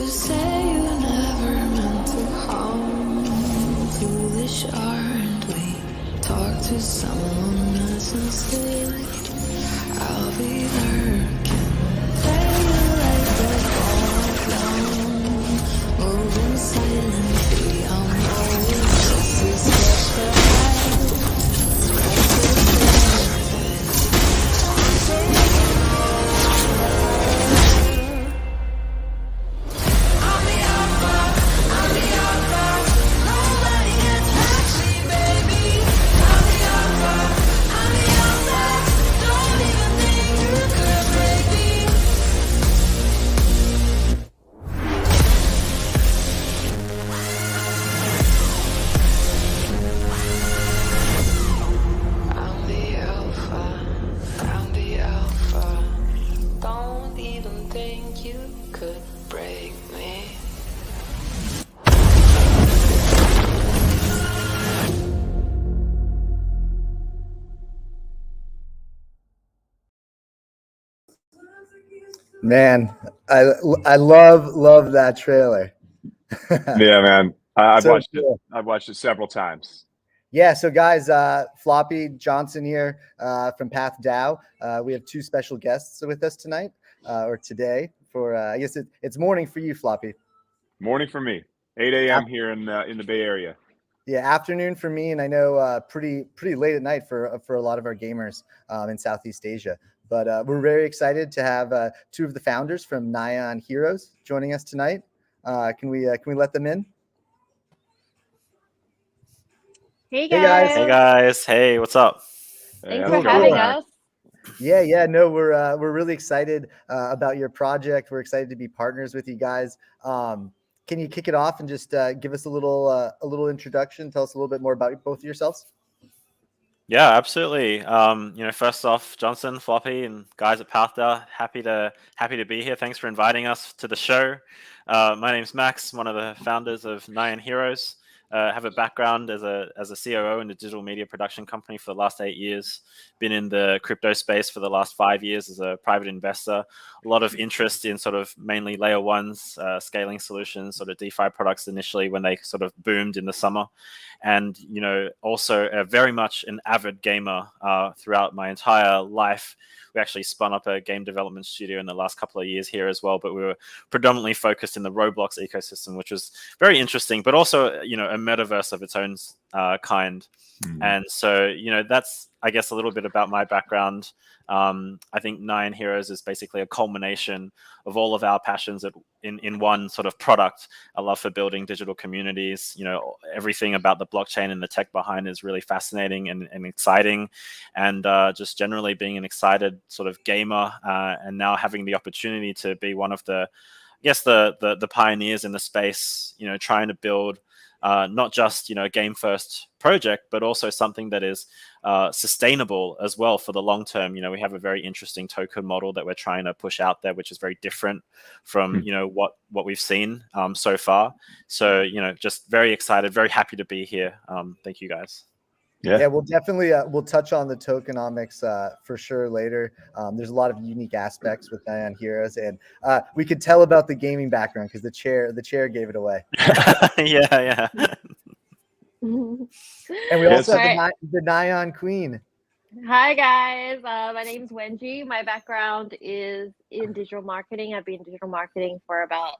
say you never meant to harm. Foolish, aren't we? Talk to someone nice instead. I'll be lurking. Play you like the ball down. Moving silently. I'm always just a step ahead. I'm the alpha, I'm the alpha. Don't even think you could break me. Man, I love that trailer. Yeah, man. I've So watched cool. it. I've watched it several times. Yeah, so guys, Floppy Johnson here from PathDAO. We have two special guests with us tonight, or today. For I guess it's morning for you, Floppy. Morning for me. 8 a.m. here in the Bay Area. Yeah, afternoon for me, and I know pretty late at night for a lot of our gamers in Southeast Asia. But we're very excited to have two of the founders from Nyan Heroes joining us tonight. Can we let them in? Hey Hey, guys. guys. Hey guys, hey, what's up? Thanks how's for it going, having Max? us. Yeah, no, we're really excited about your project. We're excited to be partners with you guys. Can you kick it off and just give us a little introduction? Tell us a little bit more about both of yourselves. Yeah, absolutely. First off, Johnson, Floppy, and guys at PathDAO, happy to be here. Thanks for inviting us to the show. My name's Max, one of the founders of Nyan Heroes. Have a background as a COO in a digital media production company for the last 8 years. Been in the crypto space for the last 5 years as a private investor. A lot of interest in sort of mainly layer ones, scaling solutions, sort of DeFi products initially when they sort of boomed in the summer. And, also very much an avid gamer throughout my entire life. We actually spun up a game development studio in the last couple of years here as well, but we were predominantly focused in the Roblox ecosystem, which was very interesting, but also, a metaverse of its own kind. Mm-hmm. And so, that's, I guess, a little bit about my background. I think Nyan Heroes is basically a culmination of all of our passions in one sort of product. A love for building digital communities. Everything about the blockchain and the tech behind is really fascinating and exciting. And just generally being an excited sort of gamer and now having the opportunity to be one of the pioneers in the space, trying to build not just a game first project, but also something that is sustainable as well for the long term. We have a very interesting token model that we're trying to push out there, which is very different from what we've seen so far. So just very excited, very happy to be here. Thank you guys. Yeah, we'll definitely we'll touch on the tokenomics for sure later. There's a lot of unique aspects with Nyan Heroes, and we could tell about the gaming background because the chair gave it away. yeah. And we also have the Nyan Queen. Hi guys, my name's Wenji. My background is in digital marketing. I've been in digital marketing for about,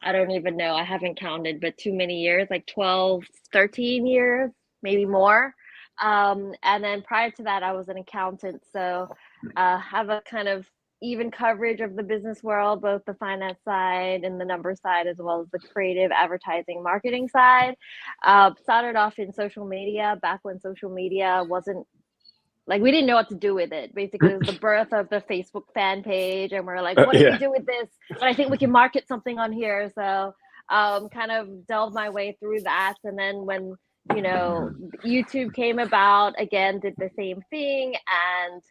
I don't even know, I haven't counted, but too many years, like 12, 13 years, maybe more. And then prior to that, I was an accountant. So have a kind of even coverage of the business world, both the finance side and the number side, as well as the creative advertising marketing side. Started off in social media back when social media wasn't, like, we didn't know what to do with it. Basically, it was the birth of the Facebook fan page, and we're like, what do we do with this? But I think we can market something on here. So kind of delved my way through that. And then when, YouTube came about, again, did the same thing, and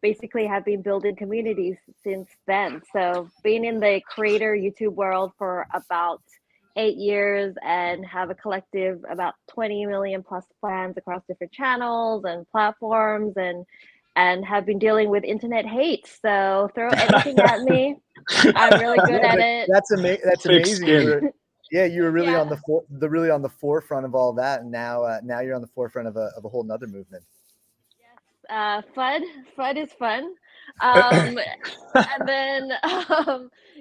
basically have been building communities since then. So being in the creator YouTube world for about 8 years and have a collective about 20 million plus plans across different channels and platforms, and and have been dealing with internet hate. So throw anything at me. I'm really good Yeah, at but it. that's Thick amazing. skin. You were really Yeah. on the really on the forefront of all that, and now you're on the forefront of a whole nother movement. FUD is fun. And then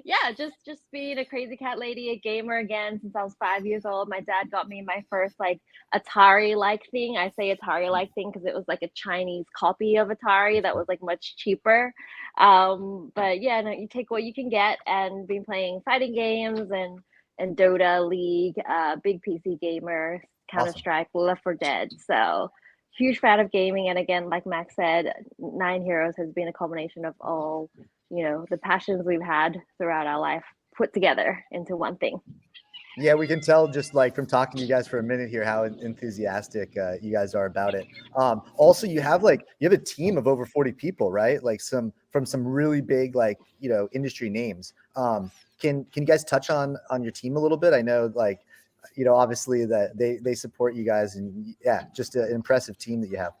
yeah, just being a crazy cat lady, a gamer again since I was 5 years old. My dad got me my first like Atari like thing. I say Atari like thing because it was like a Chinese copy of Atari that was like much cheaper. But yeah, no, you take what you can get, and been playing fighting games and Dota, League, big PC gamer, Counter Strike, Left 4 Dead. So huge fan of gaming. And again, like Max said, Nine Heroes has been a combination of all, the passions we've had throughout our life put together into one thing. Yeah, we can tell just like from talking to you guys for a minute here how enthusiastic you guys are about it. Also, you have a team of over 40 people, right? Like some really big industry names. Can you guys touch on your team a little bit? I know obviously that they support you guys, and yeah, just an impressive team that you have.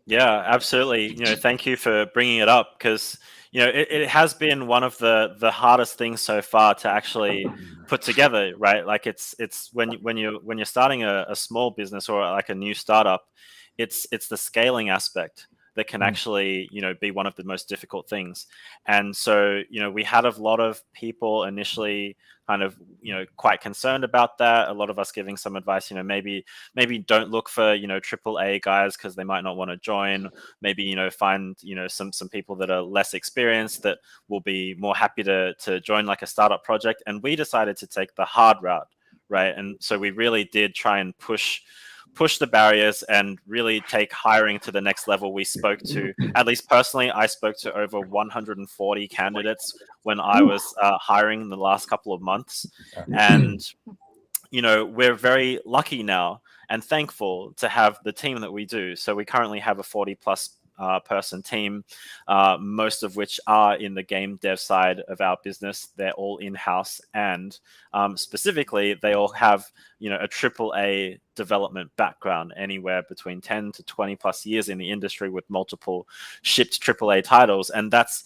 Yeah, absolutely. Thank you for bringing it up, because it has been one of the hardest things so far to actually put together, right? Like it's when you're starting a small business or like a new startup, it's the scaling aspect that can actually be one of the most difficult things. And so we had a lot of people initially kind of quite concerned about that. A lot of us giving some advice, maybe don't look for triple A guys because they might not want to join. Maybe find some people that are less experienced that will be more happy to join like a startup project. And we decided to take the hard route, right? And so we really did try and push the barriers and really take hiring to the next level. We spoke to, at least personally, I spoke to over 140 candidates when I was hiring in the last couple of months. And we're very lucky now and thankful to have the team that we do. So we currently have a 40 plus person team, most of which are in the game dev side of our business. They're all in-house, and specifically they all have a triple A development background, anywhere between 10 to 20 plus years in the industry with multiple shipped triple A titles. And that's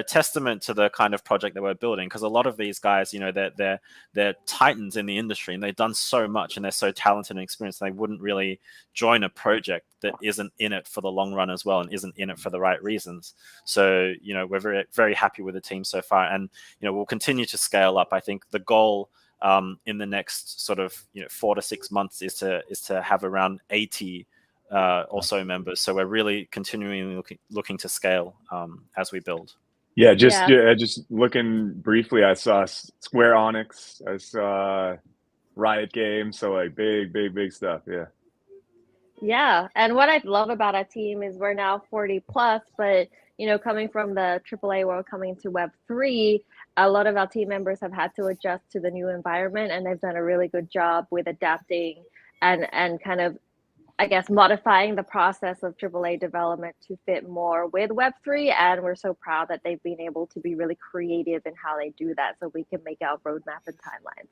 testament to the kind of project that we're building, because a lot of these guys, they're titans in the industry, and they've done so much, and they're so talented and experienced, they wouldn't really join a project that isn't in it for the long run as well, and isn't in it for the right reasons. So we're very, very happy with the team so far, and we'll continue to scale up. I think the goal in the next sort of 4 to 6 months is to have around 80 or so members. So we're really continuing looking to scale as we build. Yeah, just looking briefly, I saw Square Onyx, I saw Riot Games, so like big stuff. Yeah, and what I love about our team is we're now 40 plus, but coming from the AAA world, coming to Web3, a lot of our team members have had to adjust to the new environment, and they've done a really good job with adapting and kind of, I guess, modifying the process of AAA development to fit more with Web3. And we're so proud that they've been able to be really creative in how they do that, so we can make our roadmap and timelines.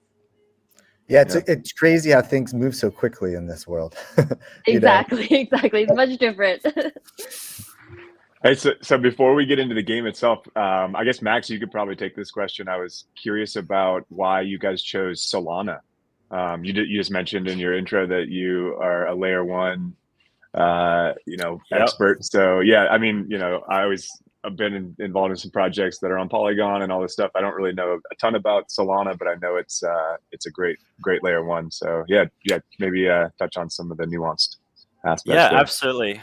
Yeah, it's crazy how things move so quickly in this world. Exactly. It's much different. Hey, so before we get into the game itself, I guess Max, you could probably take this question. I was curious about why you guys chose Solana. You just mentioned in your intro that you are a layer one, expert. So yeah, I mean, I always have been involved in some projects that are on Polygon and all this stuff. I don't really know a ton about Solana, but I know it's a great layer one. So yeah, maybe touch on some of the nuanced aspects. Yeah, there. absolutely.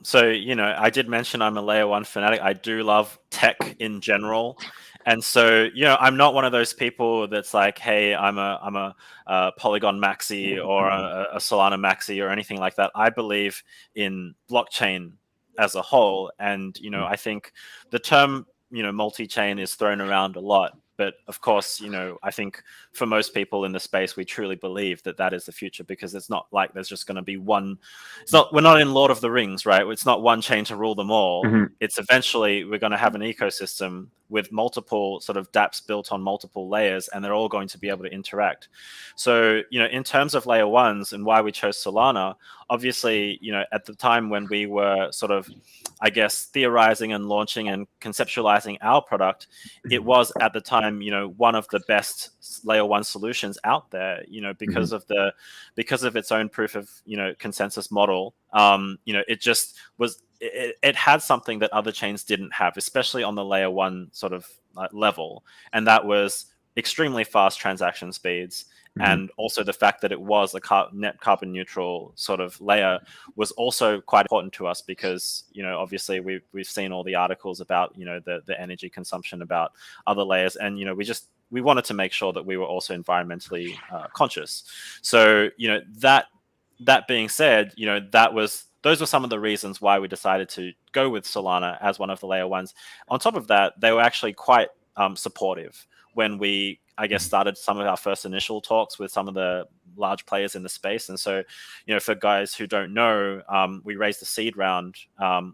So I did mention I'm a layer one fanatic. I do love tech in general. And so, I'm not one of those people that's like, hey, I'm a Polygon maxi or a Solana maxi or anything like that. I believe in blockchain as a whole. And, I think the term, multi-chain is thrown around a lot. But of course, I think for most people in the space, we truly believe that that is the future, because it's not like there's just going to be one. We're not in Lord of the Rings, right? It's not one chain to rule them all. Mhm. It's eventually we're going to have an ecosystem with multiple sort of dApps built on multiple layers, and they're all going to be able to interact. So, in terms of layer ones and why we chose Solana, obviously, at the time when we were sort of, I guess, theorizing and launching and conceptualizing our product, it was at the time, one of the best layer one solutions out there, because of its own proof of, consensus model. It just was, it had something that other chains didn't have, especially on the layer one sort of level. And that was extremely fast transaction speeds. And also the fact that it was a net carbon neutral sort of layer was also quite important to us, because, obviously we've seen all the articles about, the energy consumption about other layers. And, we wanted to make sure that we were also environmentally conscious. So, that being said, those were some of the reasons why we decided to go with Solana as one of the layer ones. On top of that, they were actually quite supportive when we, I guess, started some of our first initial talks with some of the large players in the space. And so, for guys who don't know, we raised a seed round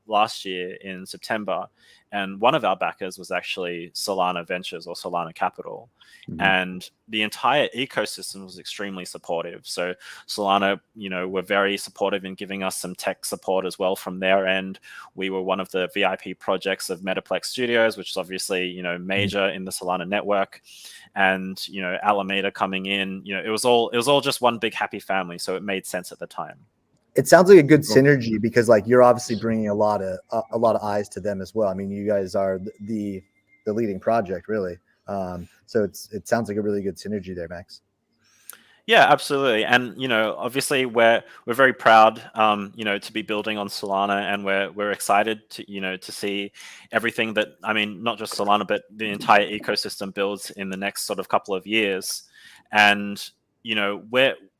last year in September, and one of our backers was actually Solana Ventures or Solana Capital. And the entire ecosystem was extremely supportive. So Solana, were very supportive in giving us some tech support as well from their end. We were one of the VIP projects of Metaplex Studios, which is obviously, major in the Solana network. And, Alameda coming in, it was all just one big happy family. So it made sense at the time. It sounds like a good synergy, because like you're obviously bringing a lot of eyes to them as well. I mean, you guys are the leading project, really. So it sounds like a really good synergy there, Max. Yeah, absolutely. And, obviously we're very proud, to be building on Solana, and we're excited to, to see everything that, I mean, not just Solana, but the entire ecosystem builds in the next sort of couple of years. And,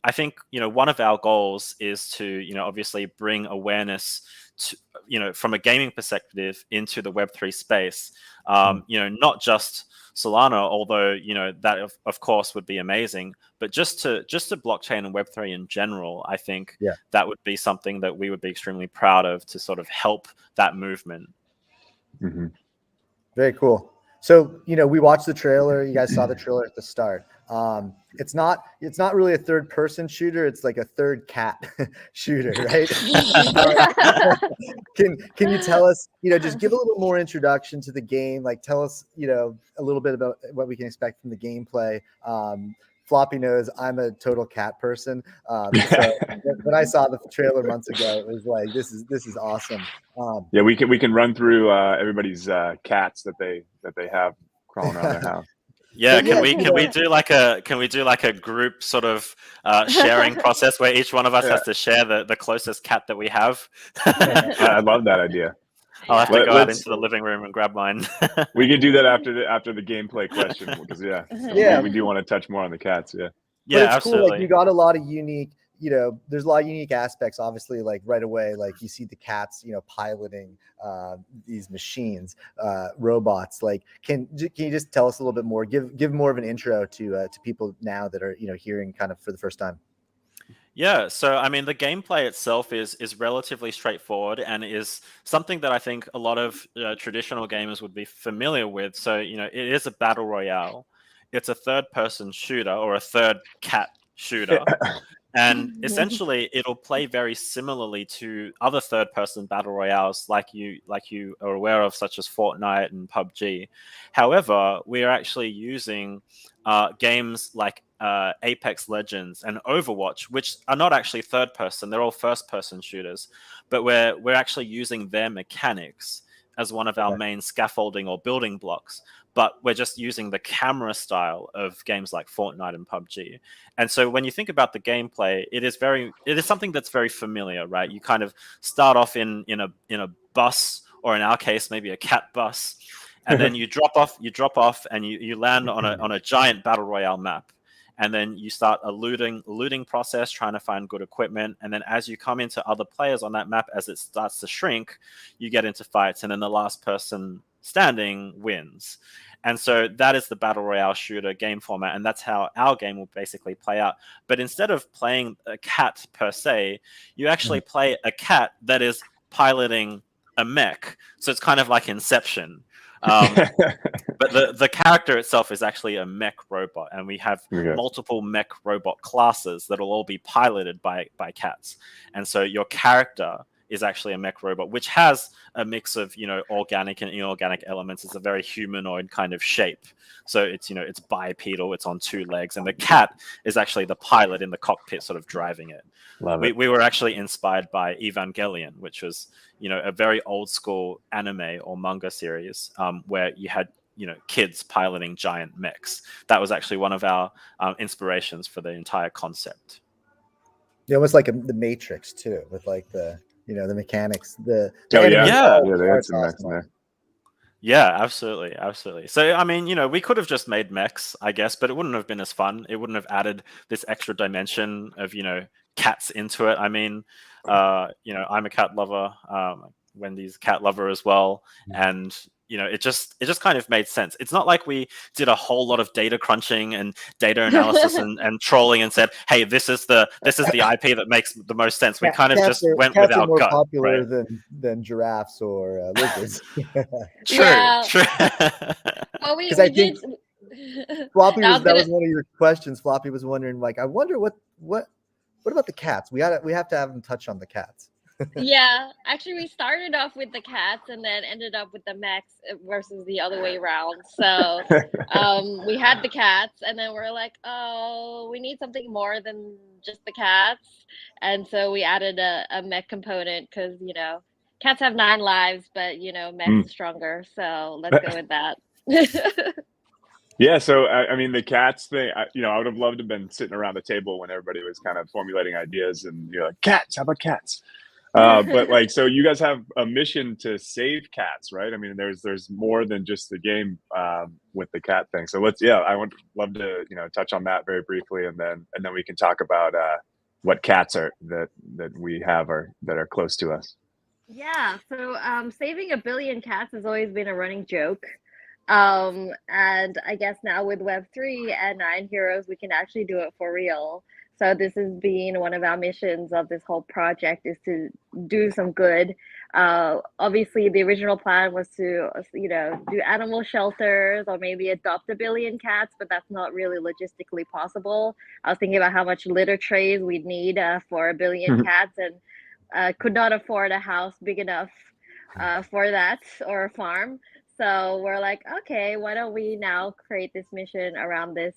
I think, one of our goals is to, obviously bring awareness to, from a gaming perspective into the Web3 space, not just Solana, although, that of course would be amazing, but just to blockchain and Web3 in general, I think that would be something that we would be extremely proud of, to sort of help that movement. Very cool. So, we watched the trailer. You guys saw the trailer at the start. It's not really a third person shooter. It's like a third cat shooter, right? Can you tell us, just give a little more introduction to the game? Like, tell us, a little bit about what we can expect from the gameplay. Floppy knows I'm a total cat person. So when I saw the trailer months ago, it was like, this is awesome. Yeah, we can run through everybody's cats that they have crawling around their house. Yeah, can we do like a group sort of sharing process where each one of us has to share the closest cat that we have? I love that idea. I'll have to go out into the living room and grab mine. We can do that after the gameplay question, because we do want to touch more on the cats. Yeah, but it's absolutely. cool. Like, you got a lot of unique. There's a lot of unique aspects, obviously, like right away, like you see the cats, piloting these machines, robots. Like, can you just tell us a little bit more, give more of an intro to people now that are, hearing kind of for the first time? Yeah, so I mean, the gameplay itself is relatively straightforward, and is something that I think a lot of traditional gamers would be familiar with. So, it is a battle royale. It's a third-person shooter, or a third cat shooter. And essentially, it'll play very similarly to other third-person battle royales like you are aware of, such as Fortnite and PUBG. However, we are actually using games like Apex Legends and Overwatch, which are not actually third-person; they're all first-person shooters. But we're actually using their mechanics as one of our main scaffolding or building blocks. But we're just using the camera style of games like Fortnite and PUBG. And so when you think about the gameplay, it is something that's very familiar, right? You kind of start off in a bus, or in our case, maybe a cat bus, and then you drop off and you land on a giant battle royale map. And then you start a looting process, trying to find good equipment. And then as you come into other players on that map, as it starts to shrink, you get into fights. And then the last person standing wins. And so that is the battle royale shooter game format, and that's how our game will basically play out. But instead of playing a cat per se, you actually play a cat that is piloting a mech. So it's kind of like Inception. But the character itself is actually a mech robot, and we have multiple mech robot classes that will all be piloted by cats. And so your character is actually a mech robot, which has a mix of, you know, organic and inorganic elements. It's a very humanoid kind of shape. So it's, you know, it's bipedal, it's on two legs, and the cat is actually the pilot in the cockpit sort of driving it. We were actually inspired by Evangelion, which was, you know, a very old school anime or manga series where you had, you know, kids piloting giant mechs. That was actually one of our inspirations for the entire concept. Yeah, almost like the Matrix too, with like the, you know, the mechanics. They had some mechs in there. Yeah, absolutely. So, I mean, you know, we could have just made mechs, I guess, but it wouldn't have been as fun. It wouldn't have added this extra dimension of, you know, cats into it. I mean, you know, I'm a cat lover. Wendy's a cat lover as well, and you know, it just kind of made sense. It's not like we did a whole lot of data crunching and data analysis and trolling and said, hey, this is the IP that makes the most sense. We kind of just went with our more gut. Popular right? than giraffes or lizards. True. Well, we I think Floppy that was one of your questions. Floppy was wondering, like, I wonder what about the cats? We have to have them touch on the cats. Yeah, actually, we started off with the cats and then ended up with the mechs versus the other way around. So we had the cats, and then we're like, oh, we need something more than just the cats. And so we added a mech component because, you know, cats have 9 lives, but, you know, mech is stronger. So let's go with that. Yeah, so I mean, the cats thing, you know, I would have loved to have been sitting around the table when everybody was kind of formulating ideas, and you're like, cats, how about cats? But like, so you guys have a mission to save cats, right? I mean, there's more than just the game with the cat thing. So I would love to, you know, touch on that very briefly, and then we can talk about what cats are that we have that are close to us. Yeah, so saving 1 billion cats has always been a running joke. And I guess now with Web3 and Nyan Heroes, we can actually do it for real. So this has been one of our missions of this whole project, is to do some good. Obviously, the original plan was to, you know, do animal shelters or maybe adopt 1 billion cats, but that's not really logistically possible. I was thinking about how much litter trays we'd need for 1 billion cats, and could not afford a house big enough for that, or a farm. So we're like, okay, why don't we now create this mission around this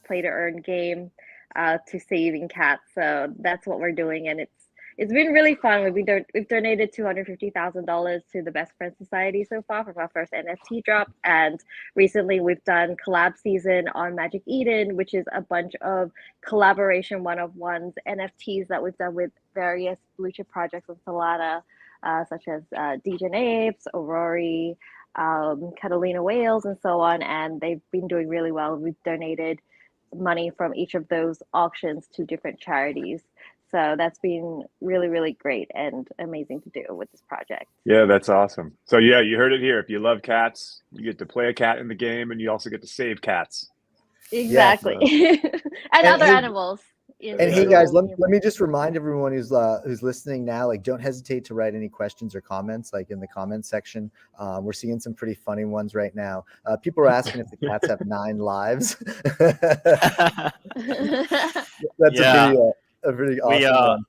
play to earn game to saving cats. So that's what we're doing, and it's been really fun. We've donated $250,000 to the Best Friends Society so far from our first NFT drop, and recently we've done collab season on Magic Eden, which is a bunch of collaboration one-of-ones NFTs that we've done with various blue chip projects on Solana, such as Degen Apes, Aurori, Catalina Whales, and so on, and they've been doing really well. We've donated money from each of those auctions to different charities. So that's been really, really great and amazing to do with this project. Yeah, that's awesome. So yeah, you heard it here. If you love cats, you get to play a cat in the game, and you also get to save cats. Exactly. Yeah. and other animals. And hey guys, let me just remind everyone who's listening now, like, don't hesitate to write any questions or comments, like in the comments section. We're seeing some pretty funny ones right now. People are asking if the cats have 9 lives. That's a pretty awesome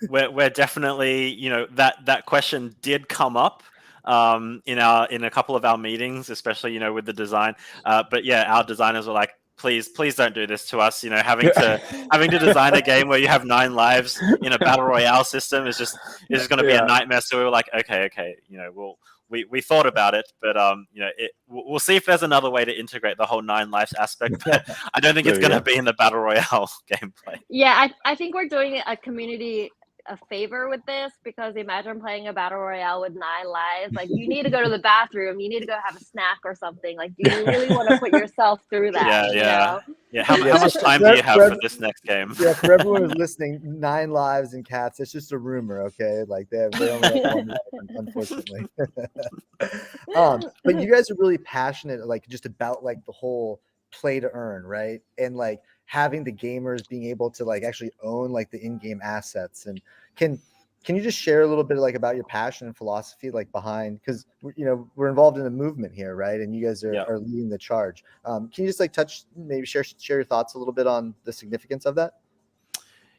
one. We're definitely, you know, that question did come up in a couple of our meetings, especially, you know, with the design. But yeah, our designers were like, please don't do this to us. You know, having to design a game where you have 9 lives in a battle royale system is just going to be a nightmare. So we were like, okay, you know, we thought about it, but you know, we'll see if there's another way to integrate the whole 9 lives aspect. But I don't think it's going to be in the battle royale gameplay. Yeah, I think we're doing a community a favor with this, because imagine playing a battle royale with 9 lives. Like, you need to go to the bathroom, you need to go have a snack or something. Like, do you really want to put yourself through that? Yeah, how Yeah, much time do you have for this next game? Yeah, for everyone who's listening, 9 lives in cats. It's just a rumor, okay? Like they only have one life, unfortunately. But you guys are really passionate, like just about like the whole play to earn, right? And like having the gamers being able to like actually own like the in-game assets. And can you just share a little bit like about your passion and philosophy like behind, because we're involved in a movement here, right? And you guys are leading the charge. Can you just like maybe share your thoughts a little bit on the significance of that?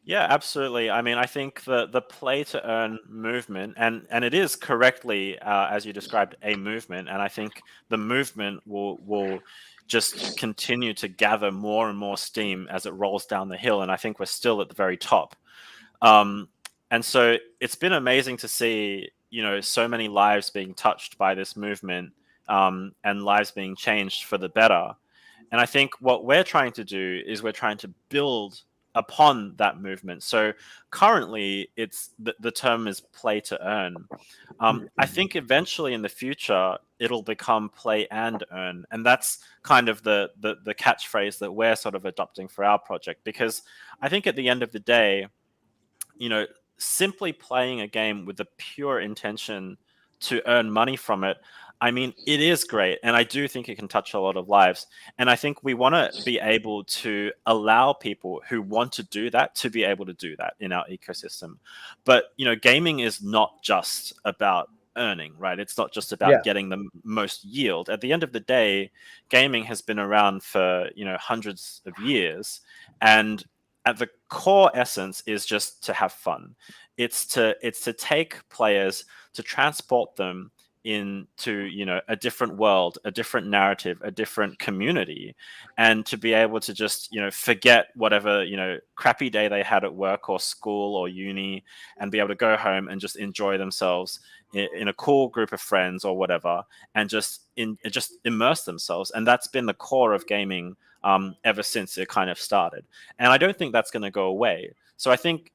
Yeah, absolutely. I mean, I think the play to earn movement, and it is correctly, as you described, a movement, and I think the movement will just continue to gather more and more steam as it rolls down the hill, and I think we're still at the very top. Um, and so it's been amazing to see, so many lives being touched by this movement, and lives being changed for the better. And I think what we're trying to do is we're trying to build upon that movement. So currently, it's the term is play to earn. I think eventually in the future it'll become play and earn, and that's kind of the catchphrase that we're sort of adopting for our project, because I think at the end of the day, simply playing a game with the pure intention to earn money from it, I mean, it is great. And I do think it can touch a lot of lives. And I think we want to be able to allow people who want to do that to be able to do that in our ecosystem. But, gaming is not just about earning, right? It's not just about getting the most yield. At the end of the day, gaming has been around for, hundreds of years. And at the core essence is just to have fun. It's to take players, to transport them into a different world, a different narrative, a different community, and to be able to just forget whatever crappy day they had at work or school or uni, and be able to go home and just enjoy themselves in a cool group of friends or whatever, and just immerse themselves. And that's been the core of gaming ever since it kind of started. And I don't think that's going to go away. So I think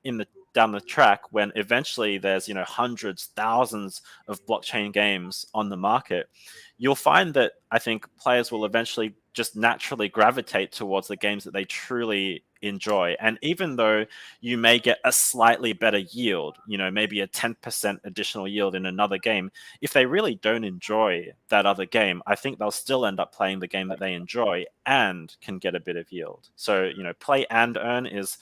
down the track, when eventually there's hundreds, thousands of blockchain games on the market, you'll find that I think players will eventually just naturally gravitate towards the games that they truly enjoy. And even though you may get a slightly better yield, maybe a 10% additional yield in another game, if they really don't enjoy that other game, I think they'll still end up playing the game that they enjoy and can get a bit of yield. So play and earn is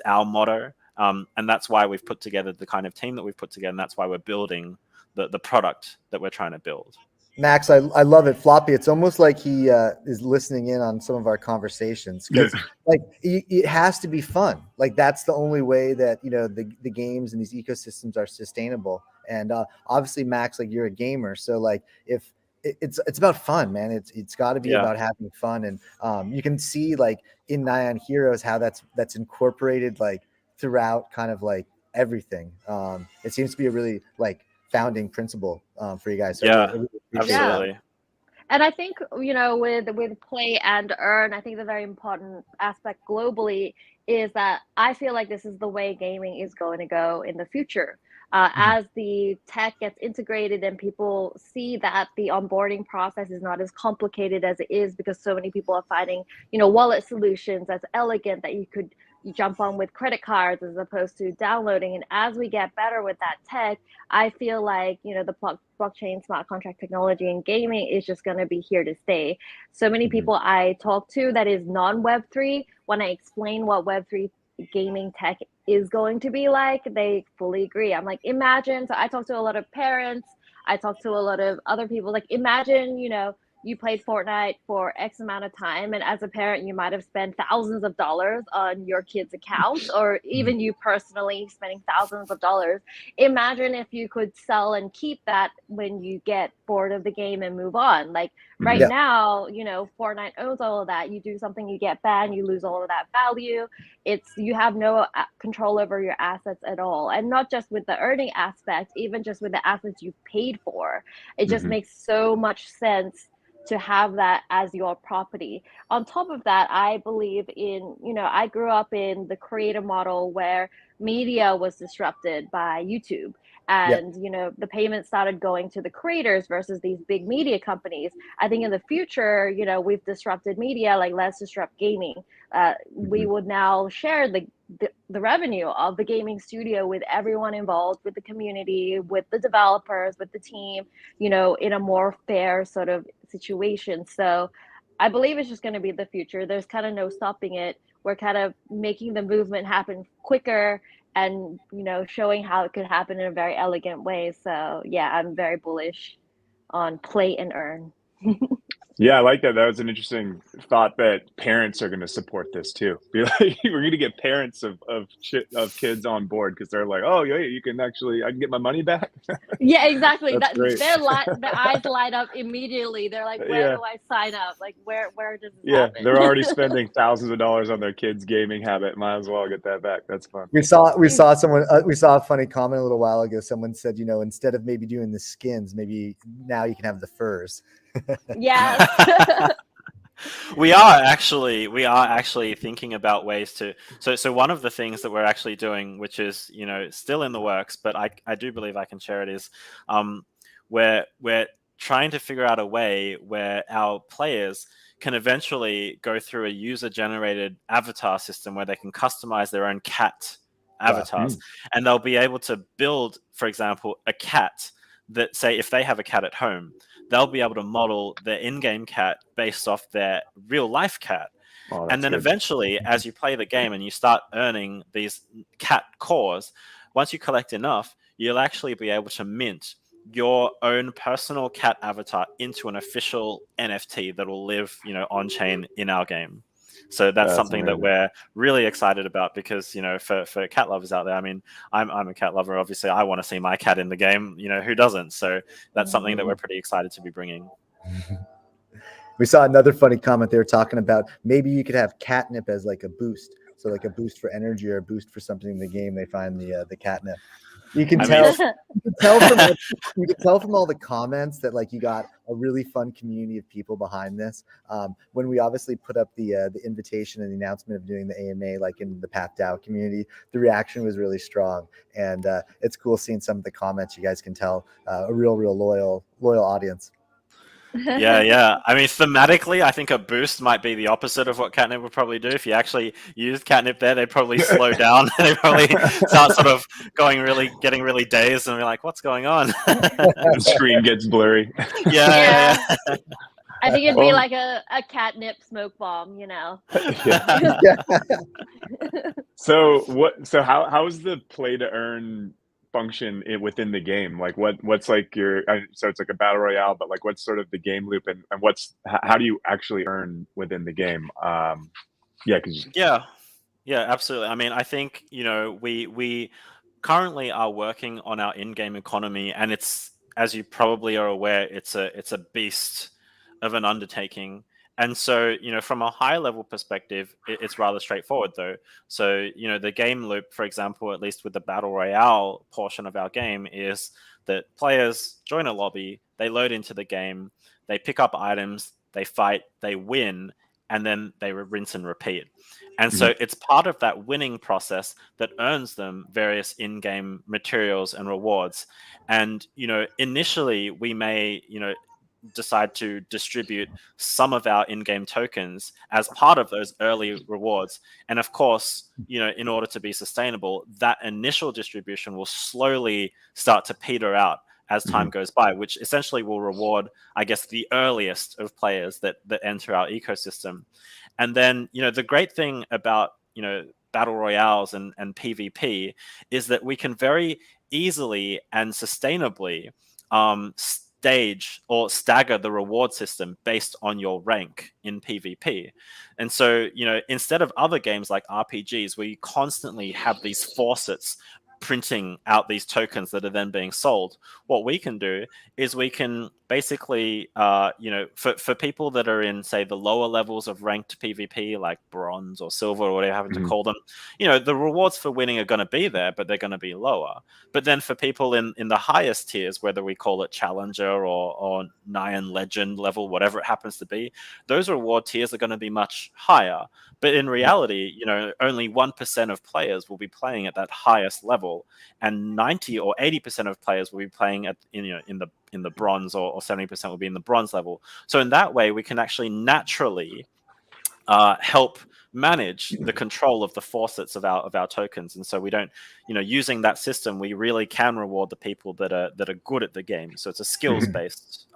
our motto. And that's why we've put together the kind of team that we've put together, and that's why we're building the product that we're trying to build. Max, I love it. Floppy, it's almost like he is listening in on some of our conversations, because like it has to be fun. Like that's the only way that the games and these ecosystems are sustainable. And obviously, Max, like you're a gamer, so like if it's about fun, man. It's got to be about having fun, and you can see like in Nyan Heroes how that's incorporated like throughout kind of like everything. It seems to be a really like founding principle for you guys. So I really appreciate absolutely. that. And I think, with play and earn, I think the very important aspect globally is that I feel like this is the way gaming is going to go in the future. As the tech gets integrated and people see that the onboarding process is not as complicated as it is, because so many people are finding, wallet solutions as elegant that you jump on with credit cards as opposed to downloading. And as we get better with that tech, I feel like, the blockchain smart contract technology in gaming is just going to be here to stay. So many people I talk to that is non-Web3, when I explain what Web3 gaming tech is going to be like, they fully agree. I'm like, imagine, so I talk to a lot of parents, I talk to a lot of other people, like imagine, you played Fortnite for X amount of time, and as a parent, you might have spent thousands of dollars on your kids' accounts, or even you personally spending thousands of dollars. Imagine if you could sell and keep that when you get bored of the game and move on. Like right now, Fortnite owns all of that. You do something, you get banned, you lose all of that value. You have no control over your assets at all. And not just with the earning aspect, even just with the assets you paid for. It just makes so much sense to have that as your property. On top of that, I believe in, I grew up in the creator model where media was disrupted by YouTube. Yep. And, the payment started going to the creators versus these big media companies. I think in the future, we've disrupted media, like let's disrupt gaming. We would now share the revenue of the gaming studio with everyone involved, with the community, with the developers, with the team, in a more fair sort of situation. So I believe it's just going to be the future. There's kind of no stopping it. We're kind of making the movement happen quicker and, showing how it could happen in a very elegant way. So yeah, I'm very bullish on play and earn. Yeah, I like that. That was an interesting thought that parents are going to support this too. Be like, we're going to get parents of kids on board because they're like, oh, yeah, you can actually, I can get my money back. Yeah, exactly. That's That great. their eyes light up immediately. They're like, where Yeah. do I sign up? Like, where does this Yeah, happen? they're already spending thousands of dollars on their kids' gaming habit. Might as well get that back. That's fun. We saw someone we saw a funny comment a little while ago. Someone said, instead of maybe doing the skins, maybe now you can have the furs. Yes. We are actually thinking about ways to. So one of the things that we're actually doing, which is still in the works, but I do believe I can share it, is we're trying to figure out a way where our players can eventually go through a user-generated avatar system where they can customize their own cat avatars, and they'll be able to build, for example, a cat that, say, if they have a cat at home, they'll be able to model their in-game cat based off their real-life cat. Oh, And then good. Eventually, as you play the game and you start earning these cat cores, once you collect enough, you'll actually be able to mint your own personal cat avatar into an official NFT that will live, on chain in our game. So that's something amazing. that we're really excited about because, for cat lovers out there, I mean, I'm a cat lover. Obviously, I want to see my cat in the game. Who doesn't? So that's something that we're pretty excited to be bringing. We saw another funny comment. They were talking about maybe you could have catnip as like a boost. So like a boost for energy or a boost for something in the game. They find the catnip. You can tell from all the comments that like you got a really fun community of people behind this. When we obviously put up the invitation and the announcement of doing the AMA, like in the PathDAO community, the reaction was really strong, and it's cool seeing some of the comments. You guys can tell a real loyal audience. Yeah. I mean, thematically, I think a boost might be the opposite of what catnip would probably do. If you actually used catnip there, they'd probably slow down. They'd probably start sort of getting really dazed and be like, "What's going on?" The screen gets blurry. Yeah. I think it'd be like a catnip smoke bomb, Yeah. Yeah. So how is the play to earn function within the game? Like what's like so it's like a battle royale, but like what's sort of the game loop and how do you actually earn within the game? Yeah, absolutely. I mean, I think we currently are working on our in-game economy, and it's, as you probably are aware, it's a beast of an undertaking. And so, from a high level perspective, it's rather straightforward though. So, the game loop, for example, at least with the battle royale portion of our game, is that players join a lobby, they load into the game, they pick up items, they fight, they win, and then they rinse and repeat. And so it's part of that winning process that earns them various in-game materials and rewards. And, initially we may, decide to distribute some of our in-game tokens as part of those early rewards. And of course, in order to be sustainable, that initial distribution will slowly start to peter out as time goes by, which essentially will reward, I guess, the earliest of players that enter our ecosystem. And then, the great thing about, battle royales and PvP is that we can very easily and sustainably stage or stagger the reward system based on your rank in PvP. And so, instead of other games like RPGs where you constantly have these faucets printing out these tokens that are then being sold, what we can do is we can basically, for people that are in, say, the lower levels of ranked PvP, like bronze or silver or whatever you happen to call them, the rewards for winning are going to be there, but they're going to be lower. But then for people in the highest tiers, whether we call it Challenger or Nyan Legend level, whatever it happens to be, those reward tiers are going to be much higher. But in reality, only 1% of players will be playing at that highest level, and 90 or 80% of players will be playing at in the bronze, or 70% will be in the bronze level. So in that way, we can actually naturally help manage the control of the faucets of our tokens. And so we don't, using that system, we really can reward the people that are good at the game. So it's a skills based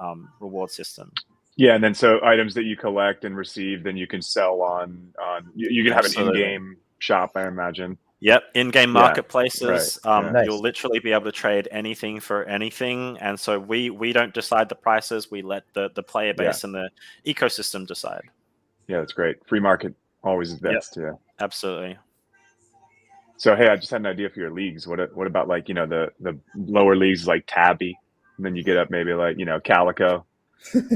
reward system. Yeah, and then so items that you collect and receive, then you can sell on. You can have an in-game shop, I imagine. Yep, in-game marketplaces. Right. Nice. You'll literally be able to trade anything for anything, and so we don't decide the prices. We let the player base and the ecosystem decide. Yeah, that's great. Free market always is best. Yeah, absolutely. So hey, I just had an idea for your leagues. What about like the lower leagues like Tabby, and then you get up maybe like Calico.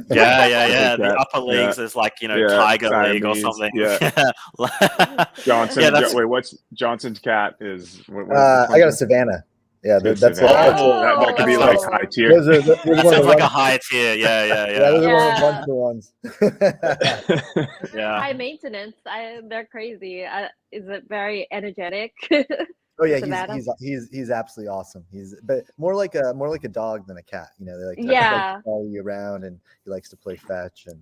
Yeah. The upper leagues is like Tiger Siamese, League or something. Yeah. Johnson. What's Johnson's cat is? I got a Savannah. Yeah, that's that could be like high tier. Those are like a high tier. Yeah. Those are one of the ones. High maintenance. They're crazy. Is it very energetic? Oh yeah, he's absolutely awesome. But more like a dog than a cat. They like to follow you around, and he likes to play fetch. And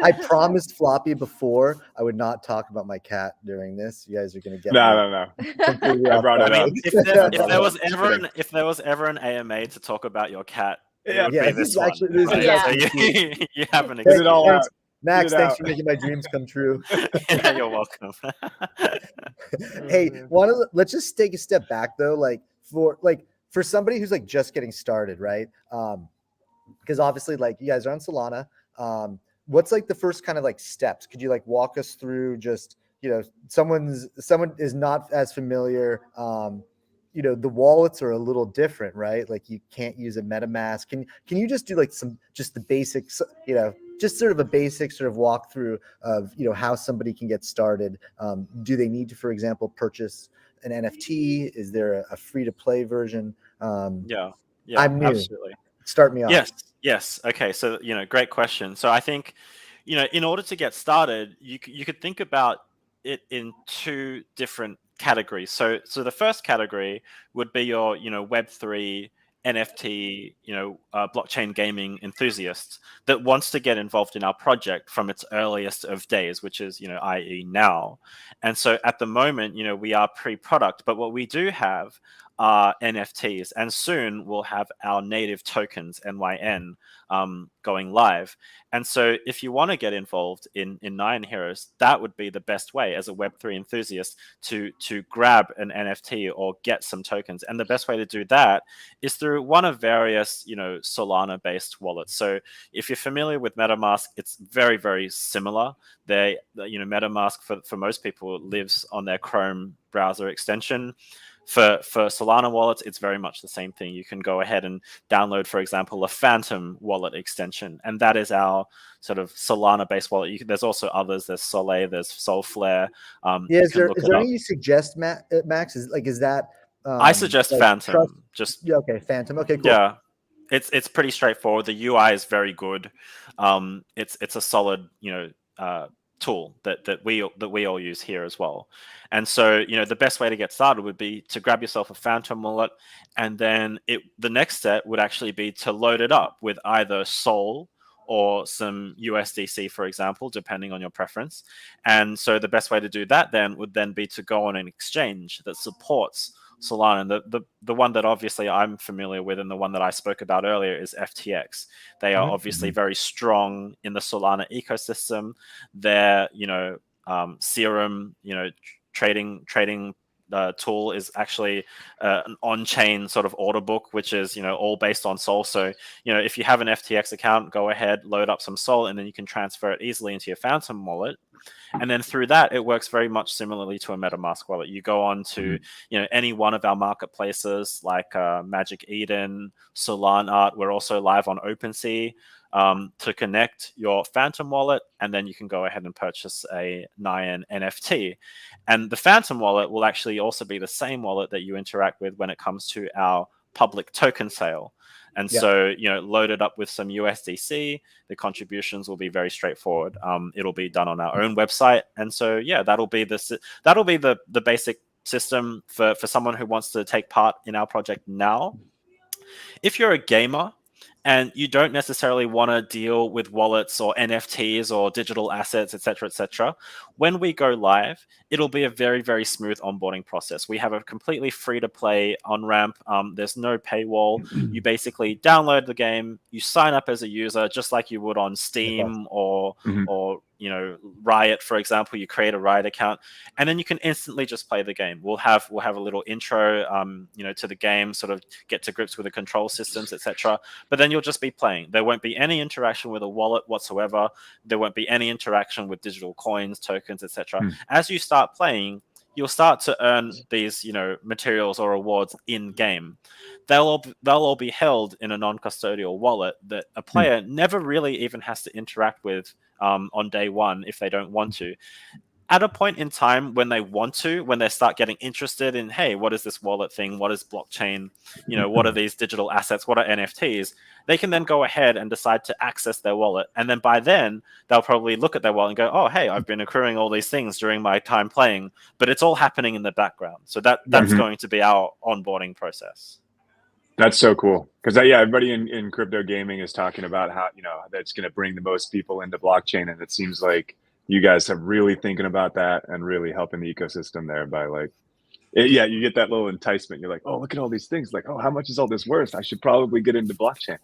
I promised Floppy before I would not talk about my cat during this. You guys are gonna get no. I brought it up. If there was ever an AMA to talk about your cat, it would be this one. So you haven't Get it all out. Max, thanks for making my dreams come true. You're welcome. Hey, let's just take a step back though, for somebody who's like just getting started, right? Because obviously, like, you guys are on Solana. What's like the first kind of like steps? Could you like walk us through just, someone is not as familiar. The wallets are a little different, right? Like, you can't use a MetaMask. Can you just do like just the basics, just sort of a basic sort of walkthrough of, how somebody can get started? Do they need to, for example, purchase an NFT? Is there a free to play version? Yeah, I'm new. Absolutely. Start me off. Yes. Okay. So, great question. So I think, in order to get started, you could think about it in two different categories. So the first category would be your, Web3 NFT, blockchain gaming enthusiast that wants to get involved in our project from its earliest of days, which is, i.e. now. And so at the moment, we are pre-product, but what we do have are NFTs, and soon we'll have our native tokens, NYN, going live. And so if you want to get involved in Nyan Heroes, that would be the best way as a Web3 enthusiast to grab an NFT or get some tokens. And the best way to do that is through one of various, Solana based wallets. So if you're familiar with MetaMask, it's very, very similar. MetaMask for most people lives on their Chrome browser extension. For Solana wallets, it's very much the same thing. You can go ahead and download, for example, a Phantom wallet extension, and that is our sort of Solana-based wallet. There's also others. There's Soleil, there's Solflare. Is there any you suggest, Max? Is that? I suggest like Phantom. Okay, Phantom. Okay, cool. Yeah, it's pretty straightforward. The UI is very good. It's a solid, tool that we all use here as well. And so, the best way to get started would be to grab yourself a Phantom wallet, and then the next step would actually be to load it up with either Sol or some USDC, for example, depending on your preference. And so the best way to do that would be to go on an exchange that supports Solana. And the one that obviously I'm familiar with, and the one that I spoke about earlier, is FTX. They are obviously very strong in the Solana ecosystem. Their Serum, trading tool is actually an on-chain sort of order book, which is all based on Sol. So if you have an FTX account, go ahead, load up some Sol, and then you can transfer it easily into your Phantom wallet. And then through that, it works very much similarly to a MetaMask wallet. You go on to any one of our marketplaces like Magic Eden, Solana. We're also live on OpenSea to connect your Phantom wallet, and then you can go ahead and purchase a Nyan NFT. And the Phantom wallet will actually also be the same wallet that you interact with when it comes to our public token sale. And so, loaded up with some USDC, the contributions will be very straightforward. It'll be done on our own website. And so, that'll be the basic system for someone who wants to take part in our project now. If you're a gamer and you don't necessarily want to deal with wallets or NFTs or digital assets, etc., when we go live, it'll be a very, very smooth onboarding process. We have a completely free-to-play on-ramp. There's no paywall. You basically download the game, you sign up as a user, just like you would on Steam or Riot, for example. You create a Riot account, and then you can instantly just play the game. We'll have a little intro, to the game, sort of get to grips with the control systems, etc. But then you'll just be playing. There won't be any interaction with a wallet whatsoever. There won't be any interaction with digital coins, tokens, etc. As you start playing, you'll start to earn these, materials or rewards in game. They'll all be held in a non-custodial wallet that a player never really even has to interact with on day one if they don't want to. At a point in time when they want to, when they start getting interested in, hey, what is this wallet thing? What is blockchain? What are these digital assets? What are NFTs? They can then go ahead and decide to access their wallet. And then by then, they'll probably look at their wallet and go, oh, hey, I've been accruing all these things during my time playing, but it's all happening in the background. So that's going to be our onboarding process. That's so cool. Because everybody in crypto gaming is talking about how, that's going to bring the most people into blockchain. And it seems like you guys have really thinking about that and really helping the ecosystem there by you get that little enticement. You're like, oh, look at all these things. Like, oh, how much is all this worth? I should probably get into blockchain.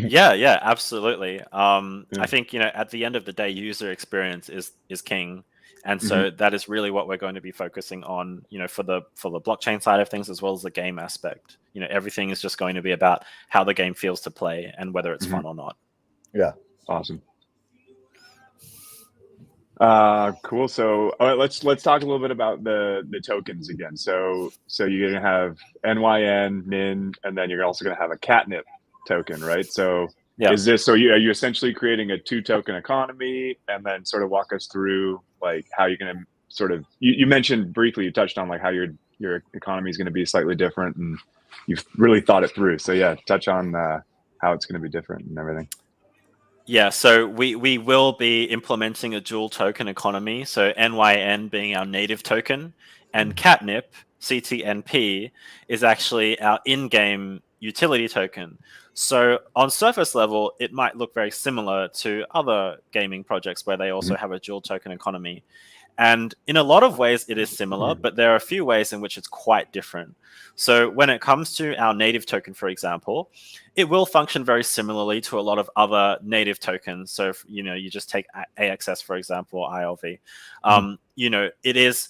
Yeah, absolutely. I think, at the end of the day, user experience is king. And so that is really what we're going to be focusing on, for the blockchain side of things, as well as the game aspect. Everything is just going to be about how the game feels to play and whether it's fun or not. Yeah. Awesome. Cool. So let's talk a little bit about the tokens again. So you're gonna have NYN, NIN, and then you're also gonna have a catnip token, right? So is this are you essentially creating a 2-token economy, and then sort of walk us through like how you're gonna sort of you mentioned briefly, you touched on like how your economy is gonna be slightly different, and you've really thought it through. So touch on how it's gonna be different and everything. Yeah, so we will be implementing a dual token economy. So NYN being our native token, and Catnip, CTNP, is actually our in-game utility token. So on surface level, it might look very similar to other gaming projects where they also have a dual token economy. And in a lot of ways, it is similar, but there are a few ways in which it's quite different. So when it comes to our native token, for example, it will function very similarly to a lot of other native tokens. So if, you just take AXS, for example, or ILV. It is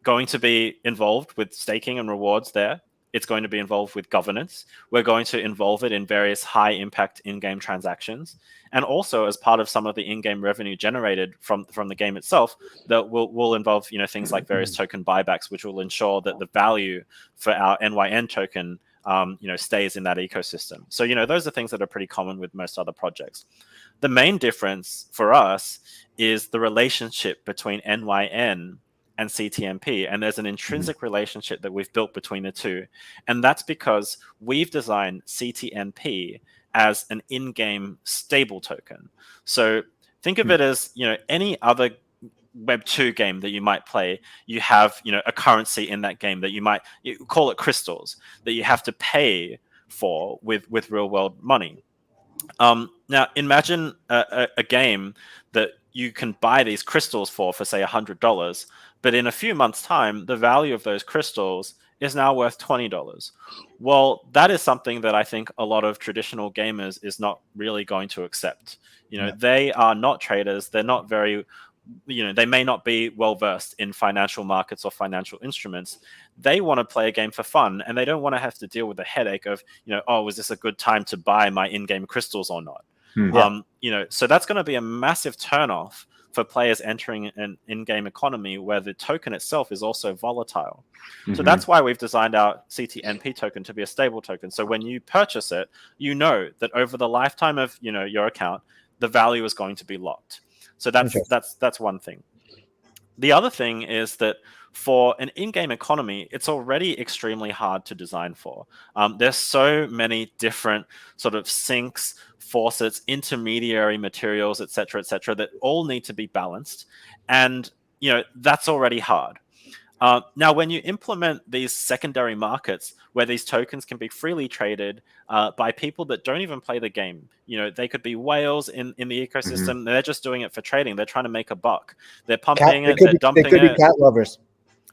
going to be involved with staking and rewards there. It's going to be involved with governance. We're going to involve it in various high impact in-game transactions. And also as part of some of the in-game revenue generated from the game itself, that will involve, things like various token buybacks, which will ensure that the value for our NYN token, stays in that ecosystem. So, those are things that are pretty common with most other projects. The main difference for us is the relationship between NYN and CTNP, and there's an intrinsic relationship that we've built between the two, and that's because we've designed CTNP as an in-game stable token. So think of it as any other Web2 game that you might play. You have a currency in that game that you call it crystals that you have to pay for with real world money. Now imagine a game that you can buy these crystals for say $100, but in a few months' time, the value of those crystals is now worth $20. Well, that is something that I think a lot of traditional gamers is not really going to accept. They are not traders. They're not very they may not be well versed in financial markets or financial instruments. They want to play a game for fun, and they don't want to have to deal with the headache of, oh, is this a good time to buy my in-game crystals or not? So that's going to be a massive turnoff for players entering an in-game economy where the token itself is also volatile. So that's why we've designed our CTNP token to be a stable token. So when you purchase it, you know that over the lifetime of your account, the value is going to be locked. So that's one thing. The other thing is that for an in-game economy, it's already extremely hard to design for. There's so many different sort of sinks, faucets, intermediary materials, et cetera, that all need to be balanced. And, that's already hard. Now, when you implement these secondary markets where these tokens can be freely traded by people that don't even play the game, they could be whales in the ecosystem. They're just doing it for trading. They're trying to make a buck. They're pumping it. They're dumping it. They could be cat lovers.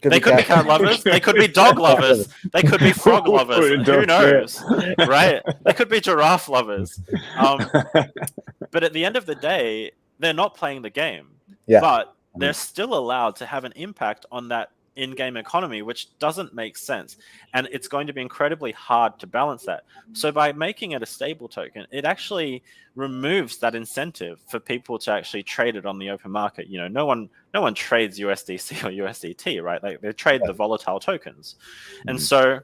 They could be cat lovers. They could be dog lovers. They could be frog lovers. Who knows, right? They could be giraffe lovers. But at the end of the day, they're not playing the game. But they're still allowed to have an impact on that in-game economy, which doesn't make sense, and it's going to be incredibly hard to balance that. So by making it a stable token, it actually removes that incentive for people to actually trade it on the open market. No one trades USDC or USDT, right? They trade the volatile tokens. And so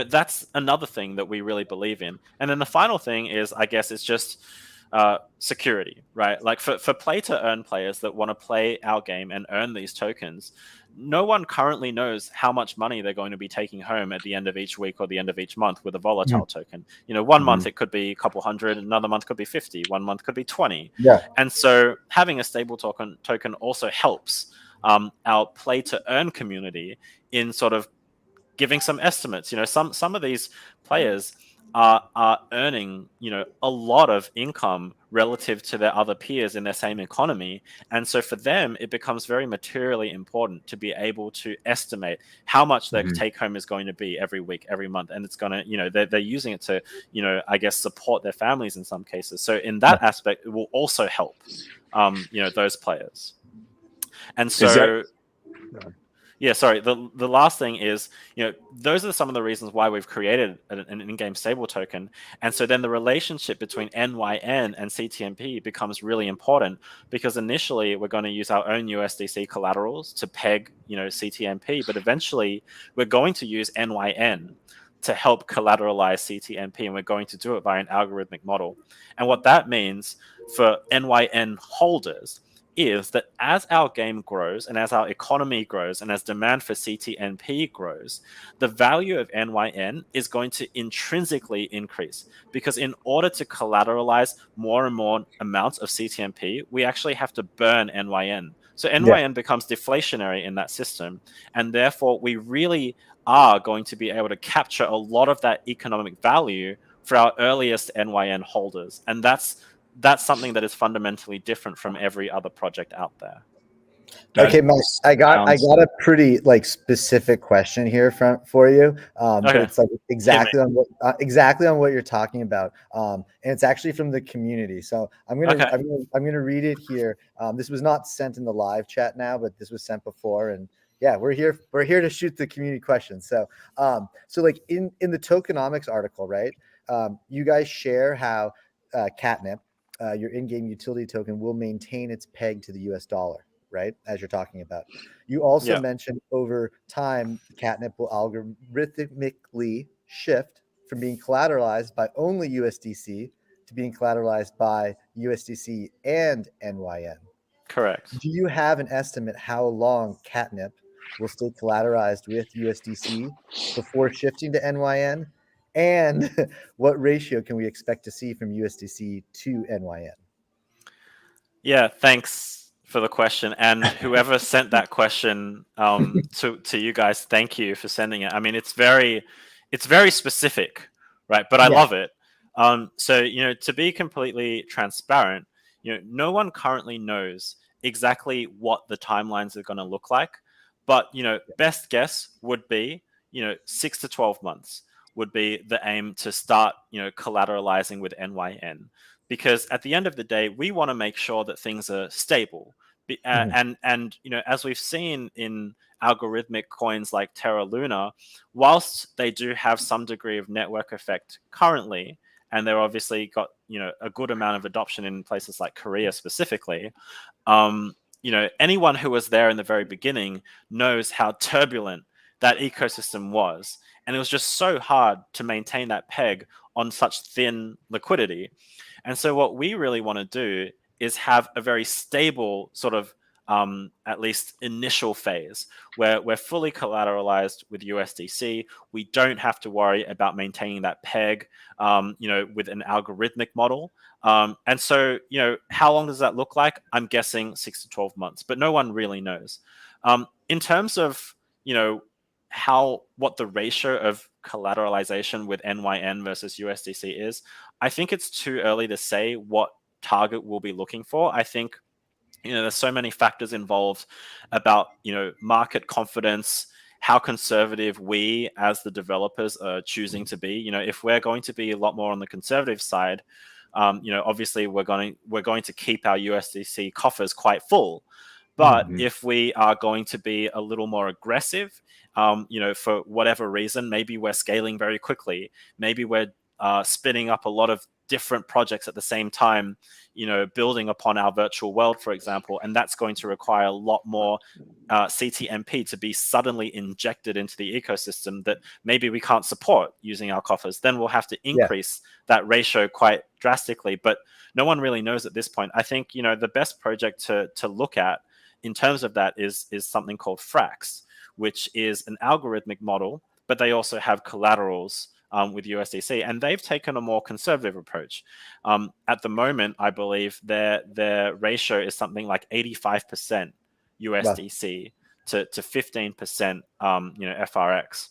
that's another thing that we really believe in. And then the final thing is, I guess, it's just security, right? Like for play to earn players that want to play our game and earn these tokens, no one currently knows how much money they're going to be taking home at the end of each week or the end of each month with a volatile token. One month it could be a couple hundred, another month could be 50, one month could be 20. And so having a stable token also helps our play to earn community in sort of giving some estimates. Some of these players are earning, a lot of income relative to their other peers in their same economy. And so for them, it becomes very materially important to be able to estimate how much their take home is going to be every week, every month. And it's going to, they're using it to, I guess, support their families in some cases. So in that aspect, it will also help, those players. And so... Yeah, sorry. The last thing is, those are some of the reasons why we've created an in-game stable token. And so then the relationship between NYN and CTNP becomes really important, because initially we're going to use our own USDC collaterals to peg, CTNP, but eventually we're going to use NYN to help collateralize CTNP, and we're going to do it by an algorithmic model. And what that means for NYN holders is that as our game grows and as our economy grows and as demand for CTNP grows, the value of NYN is going to intrinsically increase, because in order to collateralize more and more amounts of CTNP, we actually have to burn NYN. So NYN becomes deflationary in that system, and therefore we really are going to be able to capture a lot of that economic value for our earliest NYN holders. And that's something that is fundamentally different from every other project out there. Okay, Max, I got a pretty specific question here for you. But it's exactly on what you're talking about. And it's actually from the community. So I'm gonna read it here. This was not sent in the live chat now, but this was sent before. And yeah, we're here to shoot the community questions. So in the tokenomics article, right? You guys share how catnip, your in-game utility token, will maintain its peg to the US dollar, right? As you're talking about. You also mentioned over time, catnip will algorithmically shift from being collateralized by only USDC to being collateralized by USDC and NYN. Correct. Do you have an estimate how long catnip will stay collateralized with USDC before shifting to NYN? And what ratio can we expect to see from USDC to NYN? Yeah, thanks for the question. And whoever sent that question to you guys, thank you for sending it. I mean, it's very specific, right? But I love it. So, to be completely transparent, no one currently knows exactly what the timelines are going to look like. But, best guess would be, 6 to 12 months would be the aim to start, collateralizing with NYN. Because at the end of the day, we want to make sure that things are stable. And as we've seen in algorithmic coins like Terra Luna, whilst they do have some degree of network effect currently, and they're obviously got a good amount of adoption in places like Korea specifically, anyone who was there in the very beginning knows how turbulent that ecosystem was, and it was just so hard to maintain that peg on such thin liquidity. And so what we really want to do is have a very stable sort of at least initial phase where we're fully collateralized with USDC. We don't have to worry about maintaining that peg, with an algorithmic model. And so, how long does that look like? I'm guessing 6 to 12 months, but no one really knows. In terms of, what the ratio of collateralization with NYN versus USDC is, I think it's too early to say what target we'll be looking for. I think there's so many factors involved about market confidence, how conservative we as the developers are choosing to be. If we're going to be a lot more on the conservative side, obviously we're going to keep our USDC coffers quite full. But if we are going to be a little more aggressive, for whatever reason, maybe we're scaling very quickly, maybe we're spinning up a lot of different projects at the same time, building upon our virtual world, for example, and that's going to require a lot more CTMP to be suddenly injected into the ecosystem that maybe we can't support using our coffers. Then we'll have to increase that ratio quite drastically, but no one really knows at this point. I think, the best project to look at in terms of that is something called Frax, which is an algorithmic model, but they also have collaterals with USDC, and they've taken a more conservative approach. At the moment, I believe their ratio is something like 85% USDC to 15% FRX.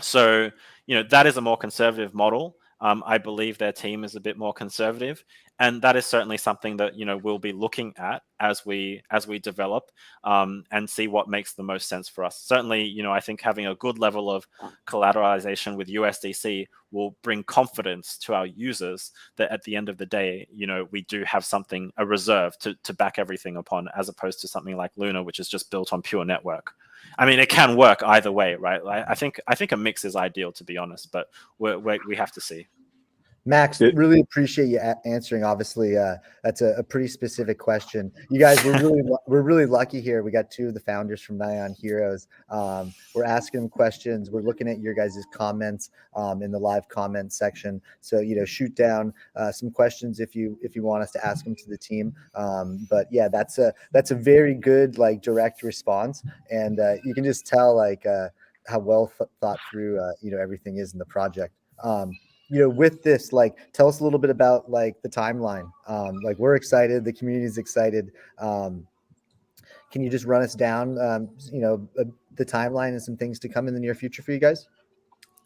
So that is a more conservative model. I believe their team is a bit more conservative, and that is certainly something that we'll be looking at as we develop and see what makes the most sense for us. Certainly, I think having a good level of collateralization with USDC will bring confidence to our users that at the end of the day, we do have a reserve to back everything upon, as opposed to something like Luna, which is just built on pure network. I mean, it can work either way, right? I think a mix is ideal, to be honest, but we have to see. Max, really appreciate you answering. Obviously, that's a pretty specific question. You guys, we're really lucky here. We got two of the founders from Nyan Heroes. We're asking them questions. We're looking at your guys' comments in the live comment section. So shoot down some questions if you want us to ask them to the team. But yeah, that's a very good direct response, and you can just tell how well thought through everything is in the project. With this, tell us a little bit about the timeline. We're excited, the community's excited. Can you just run us down, the timeline and some things to come in the near future for you guys?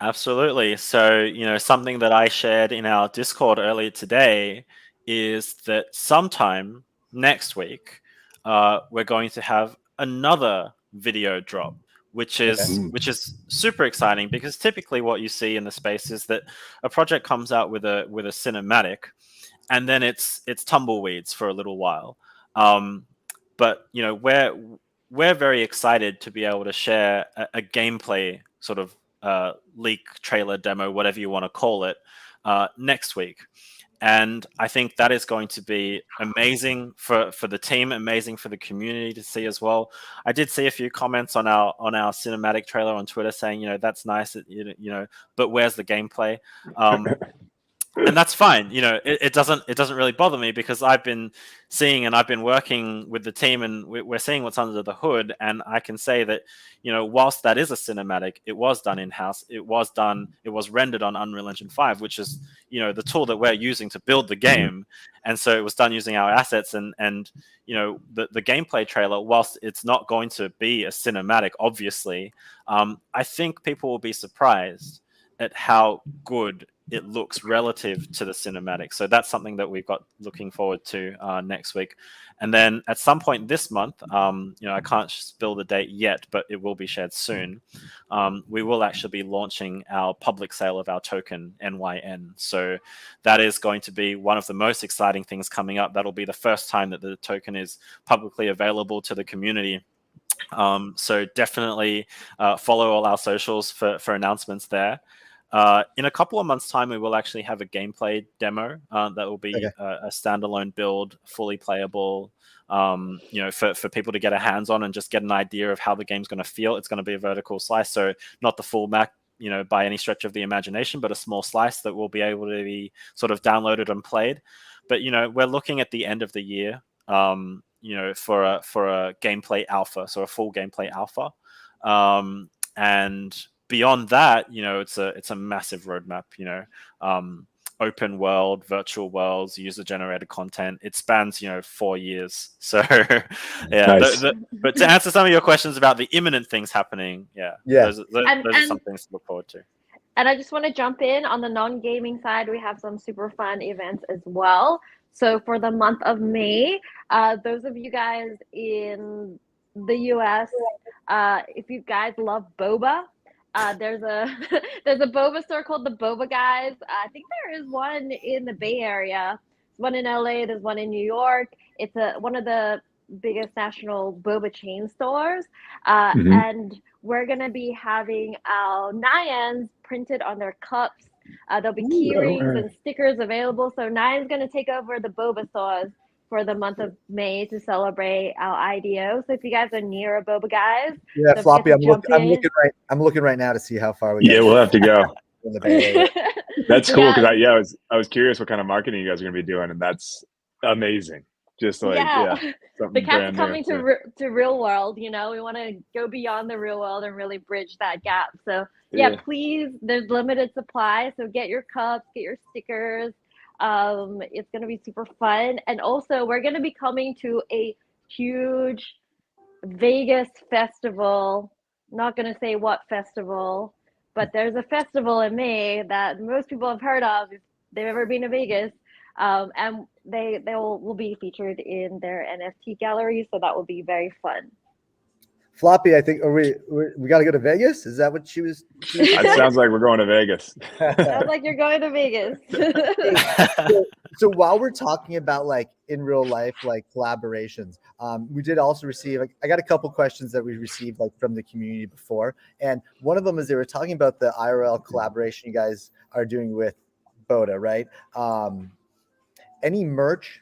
Absolutely. So, something that I shared in our Discord earlier today is that sometime next week, we're going to have another video drop, which is super exciting, because typically what you see in the space is that a project comes out with a cinematic, and then it's tumbleweeds for a little while. But we're very excited to be able to share a gameplay sort of leak, trailer, demo, whatever you want to call it, next week. And I think that is going to be amazing for the team, amazing for the community to see as well. I did see a few comments on our cinematic trailer on Twitter saying, that's nice, but where's the gameplay? And that's fine. It doesn't really bother me, because I've been seeing and I've been working with the team, and we're seeing what's under the hood. And I can say that, whilst that is a cinematic, it was done in-house. It was rendered on Unreal Engine 5, which is, the tool that we're using to build the game. And so it was done using our assets, and the gameplay trailer, whilst it's not going to be a cinematic, obviously, I think people will be surprised at how good it looks relative to the cinematic. So that's something that we've got looking forward to next week. And then at some point this month, I can't spill the date yet, but it will be shared soon. We will actually be launching our public sale of our token, NYN. So that is going to be one of the most exciting things coming up. That'll be the first time that the token is publicly available to the community. So definitely follow all our socials for announcements there. In a couple of months' time, we will actually have a gameplay demo that will be a standalone build, fully playable, for people to get a hands on and just get an idea of how the game's going to feel. It's going to be a vertical slice, so not the full map, by any stretch of the imagination, but a small slice that will be able to be sort of downloaded and played. But we're looking at the end of the year, for a gameplay alpha, so a full gameplay alpha, and beyond that, it's a massive roadmap. Open world, virtual worlds, user generated content. It spans 4 years. So yeah. Nice. But to answer some of your questions about the imminent things happening, those are some things to look forward to. And I just want to jump in on the non-gaming side. We have some super fun events as well. So for the month of May, those of you guys in the US, if you guys love boba, there's a boba store called the Boba Guys. I think there is one in the Bay Area. There's one in LA. There's one in New York. It's one of the biggest national boba chain stores. And we're gonna be having our Nyans printed on their cups. There'll be key rings and stickers available. So Nyan's gonna take over the boba stores for the month of May to celebrate our IDO. So if you guys are near a Boba Guys, Floppy, I'm looking right now to see how far we get. Yeah, we'll have to go. In the Bay Area. That's cool because I was curious what kind of marketing you guys are going to be doing, and that's amazing. Just like the cat's coming to real world. We want to go beyond the real world and really bridge that gap. So please, there's limited supply, so get your cups, get your stickers. It's going to be super fun. And also we're going to be coming to a huge Vegas festival. Not going to say what festival, but there's a festival in May that most people have heard of if they've ever been to Vegas. And they will be featured in their NFT gallery. So that will be very fun. Floppy, I think we got to go to Vegas. Is that what she was? It sounds like we're going to Vegas. Sounds like you're going to Vegas. So while we're talking about like in real life, like collaborations, we did also receive. I got a couple questions that we received like from the community before, and one of them is they were talking about the IRL collaboration you guys are doing with Boda, right? Any merch,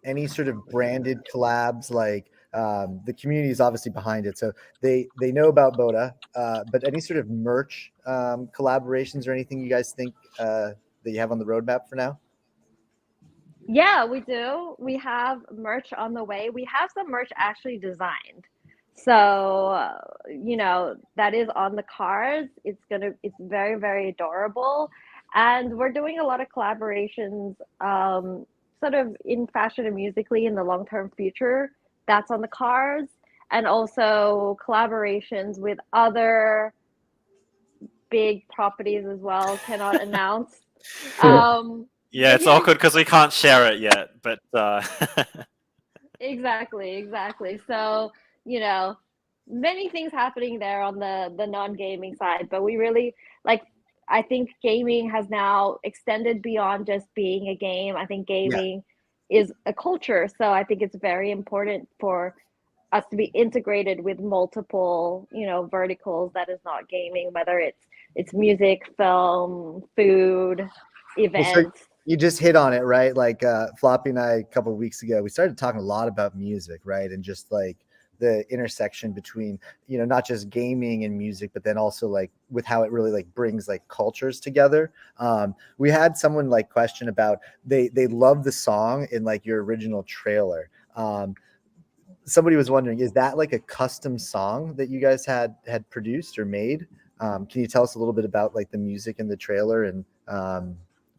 any sort of branded collabs like. The community is obviously behind it, so they know about Boda, but any sort of merch collaborations or anything you guys think that you have on the roadmap for now? Yeah, we do. We have merch on the way. We have some merch actually designed, so that is on the cards. It's very, very adorable, and we're doing a lot of collaborations, sort of in fashion and musically in the long-term future. That's on the cards, and also collaborations with other big properties as well. Cannot announce. It's awkward because we can't share it yet, but exactly. So many things happening there on the non-gaming side, but we really I think gaming has now extended beyond just being a game. I think gaming is a culture. So I think it's very important for us to be integrated with multiple, verticals that is not gaming, whether it's music, film, food, events. Well, so you just hit on it, right? Like Floppy and I, a couple of weeks ago, we started talking a lot about music, right? And just like the intersection between, not just gaming and music, but then also like with how it really like brings like cultures together. We had someone like question about they love the song in like your original trailer. Somebody was wondering, is that like a custom song that you guys had produced or made? Can you tell us a little bit about like the music in the trailer, and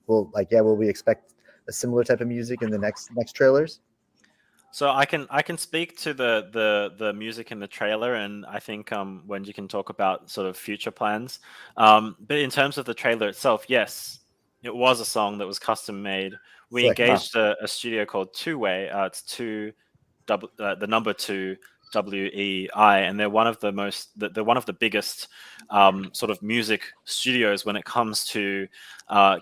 will we expect a similar type of music in the next trailers? So I can speak to the music in the trailer, and I think Wendy can talk about sort of future plans. But in terms of the trailer itself, yes, it was a song that was custom made. We Sick. engaged a studio called Two Way. It's the number 2 WEI, and they're one of the biggest sort of music studios when it comes to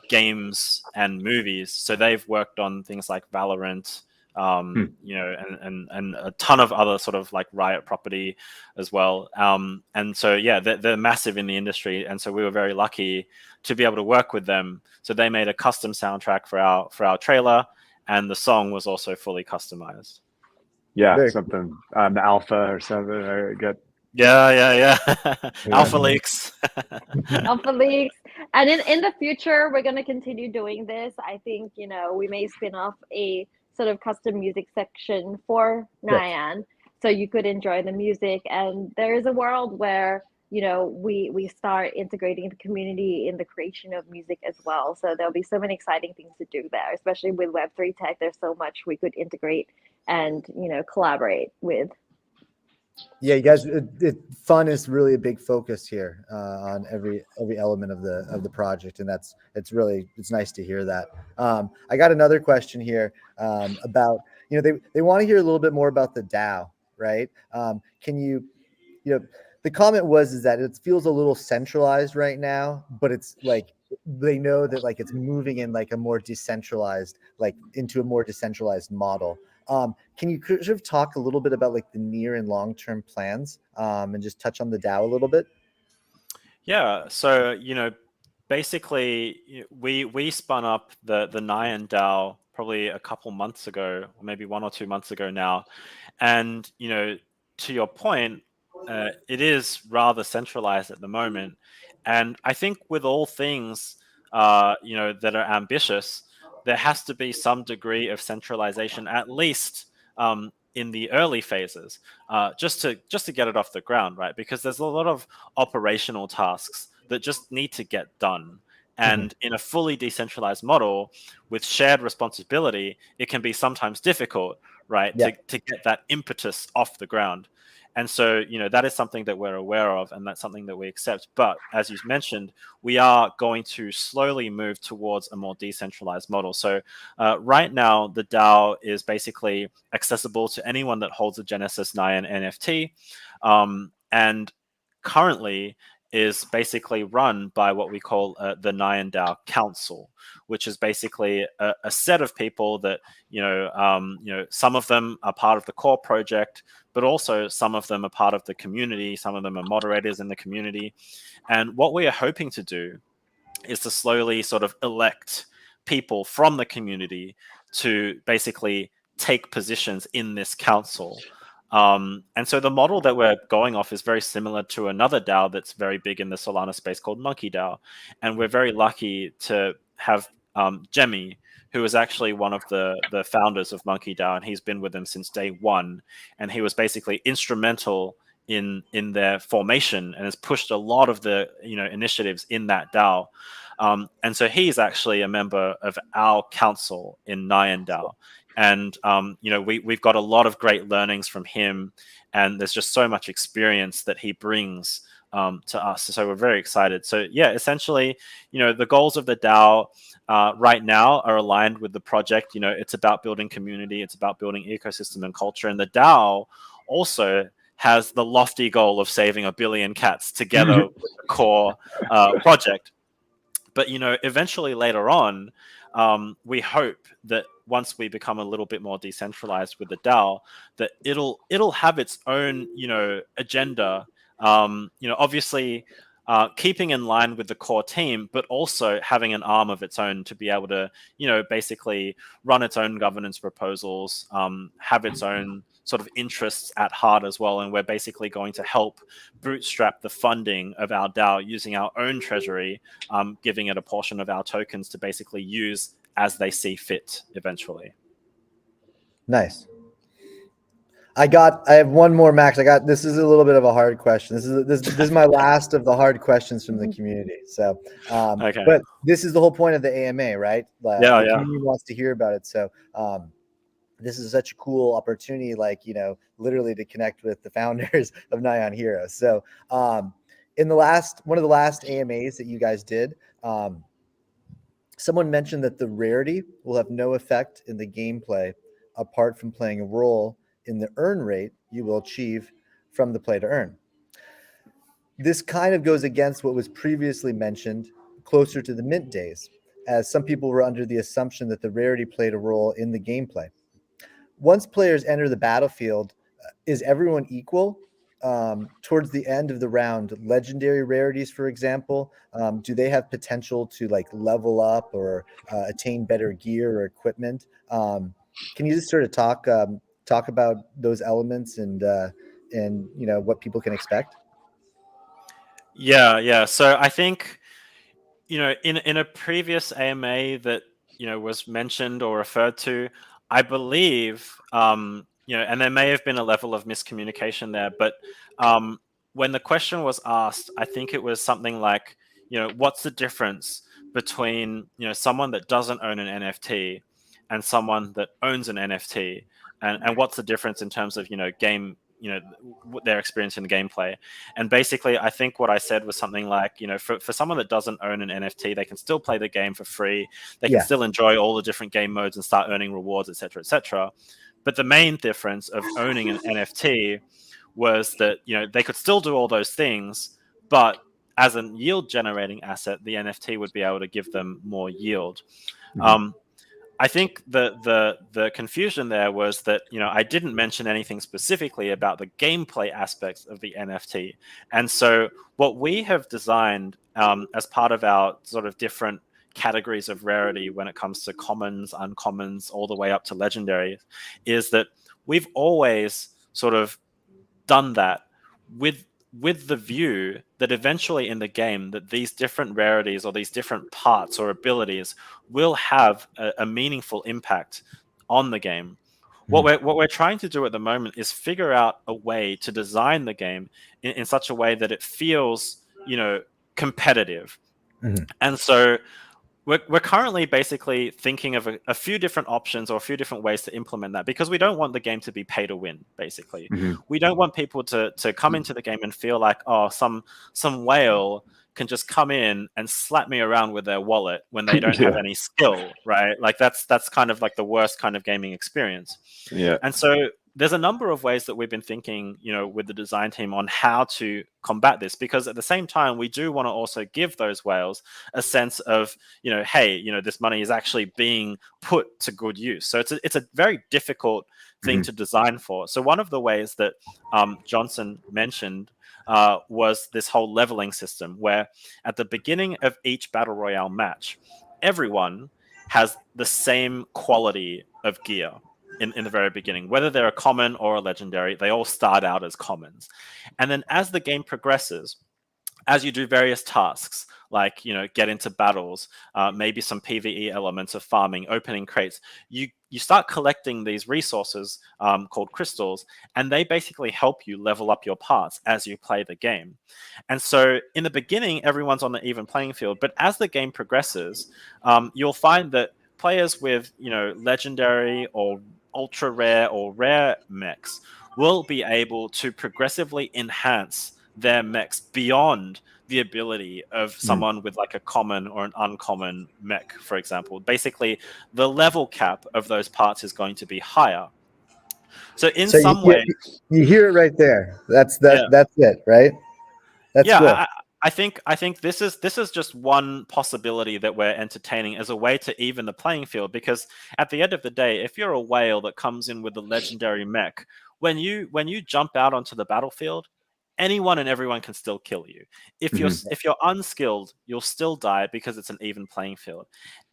games and movies. So they've worked on things like Valorant, you know, and a ton of other sort of like Riot property as well. And so yeah, they're massive in the industry, and so we were very lucky to be able to work with them. So they made a custom soundtrack for our trailer, and the song was also fully customized. Yeah, Very something on Alpha or something. I get Yeah. Alpha cool. leaks. Alpha leaks. And in the future, we're going to continue doing this. I think, you know, we may spin off a sort of custom music section for Sick. Nyan, so you could enjoy the music. And there is a world where, you know, we start integrating the community in the creation of music as well. So there'll be so many exciting things to do there, especially with Web3 tech. There's so much we could integrate and, you know, collaborate with. Yeah, you guys, fun is really a big focus here on every element of the project, and it's nice to hear that. I got another question here about, you know, they want to hear a little bit more about the DAO, right? Can you know, the comment is that it feels a little centralized right now, but it's like they know that like it's moving in like a more decentralized, like into a more decentralized model. Can you sort of talk a little bit about like the near and long-term plans, and just touch on the DAO a little bit? Yeah, so you know, basically we spun up the Nyan DAO probably a couple months ago, or maybe 1 or 2 months ago now, and you know, to your point, it is rather centralized at the moment, and I think with all things, you know, that are ambitious, there has to be some degree of centralization, at least in the early phases, just to get it off the ground, right? Because there's a lot of operational tasks that just need to get done. And in a fully decentralized model with shared responsibility, it can be sometimes difficult, right, Yeah. to get that impetus off the ground. And so, you know, that is something that we're aware of, and that's something that we accept. But as you mentioned, we are going to slowly move towards a more decentralized model. So right now, the DAO is basically accessible to anyone that holds a Genesis Nyan NFT. And currently is basically run by what we call the Nyan DAO Council, which is basically a set of people that, you know, some of them are part of the core project, but also some of them are part of the community. Some of them are moderators in the community. And what we are hoping to do is to slowly sort of elect people from the community to basically take positions in this council. And so the model that we're going off is very similar to another DAO that's very big in the Solana space called Monkey DAO. And we're very lucky to have Jemmy, who is actually one of the founders of Monkey DAO, and he's been with them since day one. And he was basically instrumental in their formation and has pushed a lot of the, you know, initiatives in that DAO. And so he's actually a member of our council in Nyan DAO. And you know, we've got a lot of great learnings from him, and there's just so much experience that he brings to us. So we're very excited. So yeah, essentially, you know, the goals of the DAO right now are aligned with the project. You know, it's about building community, it's about building ecosystem and culture, and the DAO also has the lofty goal of saving 1 billion cats together with the core project. But you know, eventually later on, we hope that once we become a little bit more decentralized with the DAO, that it'll have its own, you know, agenda. You know, obviously, keeping in line with the core team, but also having an arm of its own to be able to, you know, basically run its own governance proposals, have its own sort of interests at heart as well. And we're basically going to help bootstrap the funding of our DAO using our own treasury, giving it a portion of our tokens to basically use as they see fit eventually. Nice. I have one more, Max. This is a little bit of a hard question. This is my last of the hard questions from the community. So, Okay. but this is the whole point of the AMA, right? Yeah. The community wants to hear about it. So, this is such a cool opportunity, like, you know, literally to connect with the founders of Nyan Heroes. So, in one of the last AMAs that you guys did, Someone mentioned that the rarity will have no effect in the gameplay apart from playing a role in the earn rate you will achieve from the play to earn. This kind of goes against what was previously mentioned closer to the mint days, as some people were under the assumption that the rarity played a role in the gameplay. Once players enter the battlefield, is everyone equal? Towards the end of the round, legendary rarities, for example, do they have potential to like level up or attain better gear or equipment? Can you just sort of talk about those elements and what people can expect? Yeah. So I think, in a previous AMA that was mentioned or referred to, I believe, and there may have been a level of miscommunication there, but when the question was asked, I think it was something like, what's the difference between someone that doesn't own an NFT and someone that owns an NFT, and what's the difference in terms of game, what their experience in the gameplay. And basically, I think what I said was something like, for someone that doesn't own an NFT, they can still play the game for free. They can still enjoy all the different game modes and start earning rewards, etc., etc. But the main difference of owning an NFT was that they could still do all those things, but as a yield generating asset, the NFT would be able to give them more yield. I think the confusion there was that I didn't mention anything specifically about the gameplay aspects of the NFT, and so what we have designed as part of our sort of different categories of rarity when it comes to commons, uncommons, all the way up to legendary, is that we've always sort of done that with the view that eventually in the game that these different rarities or these different parts or abilities will have a meaningful impact on the game. What we're trying to do at the moment is figure out a way to design the game in such a way that it feels competitive. And so we're currently basically thinking of a few different options or a few different ways to implement that, because we don't want the game to be pay to win, basically. We don't want people to come into the game and feel like, oh, some whale can just come in and slap me around with their wallet when they don't have any skill, right? Like that's kind of like the worst kind of gaming experience. And so there's a number of ways that we've been thinking, with the design team on how to combat this, because at the same time, we do want to also give those whales a sense of, hey, this money is actually being put to good use. So it's a very difficult thing to design for. So one of the ways that Johnson mentioned was this whole leveling system, where at the beginning of each battle royale match, everyone has the same quality of gear. In the very beginning, whether they're a common or a legendary, they all start out as commons. And then as the game progresses, as you do various tasks, like, get into battles, maybe some PvE elements of farming, opening crates, you start collecting these resources called crystals, and they basically help you level up your parts as you play the game. And so in the beginning, everyone's on the even playing field, but as the game progresses, you'll find that players with, legendary or ultra rare or rare mechs will be able to progressively enhance their mechs beyond the ability of someone with like a common or an uncommon mech, for example. Basically, the level cap of those parts is going to be higher. So in some way, you hear it right there. That's Yeah. That's it, right? That's cool. I think this is just one possibility that we're entertaining as a way to even the playing field, because at the end of the day, if you're a whale that comes in with a legendary mech, when you jump out onto the battlefield, anyone and everyone can still kill you. If you're unskilled, you'll still die because it's an even playing field.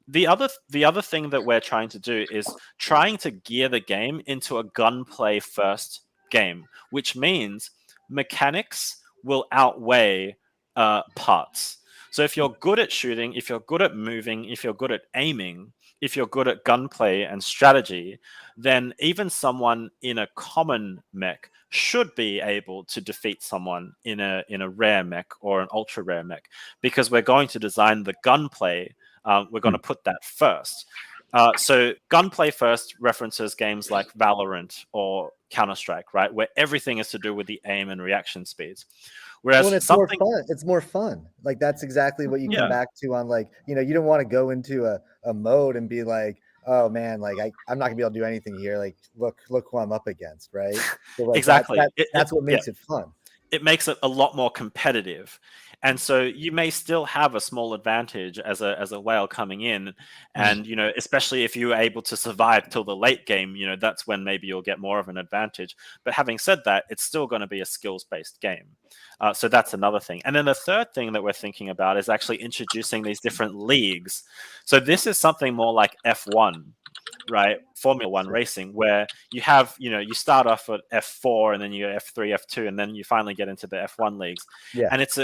The other thing that we're trying to do is trying to gear the game into a gunplay first game, which means mechanics will outweigh parts. So if you're good at shooting, if you're good at moving, if you're good at aiming, if you're good at gunplay and strategy, then even someone in a common mech should be able to defeat someone in a rare mech or an ultra rare mech, because we're going to design the gunplay. We're going to put that first. So gunplay first references games like Valorant or Counter-Strike, right, where everything is to do with the aim and reaction speeds. Whereas Well, it's more fun. It's more fun. Like that's exactly what you come back to on, like, you don't want to go into a mode and be like, oh man, like I'm not gonna be able to do anything here. Like look who I'm up against, right? So like exactly. that's what makes it fun. It makes it a lot more competitive, and so you may still have a small advantage as a whale coming in, and especially if you're able to survive till the late game, that's when maybe you'll get more of an advantage. But having said that, it's still going to be a skills-based game, so that's another thing. And then the third thing that we're thinking about is actually introducing these different leagues. So this is something more like F1, right? Formula One racing, where you have, you start off at F4 and then you go F3, F2, and then you finally get into the F1 leagues. Yeah. And it's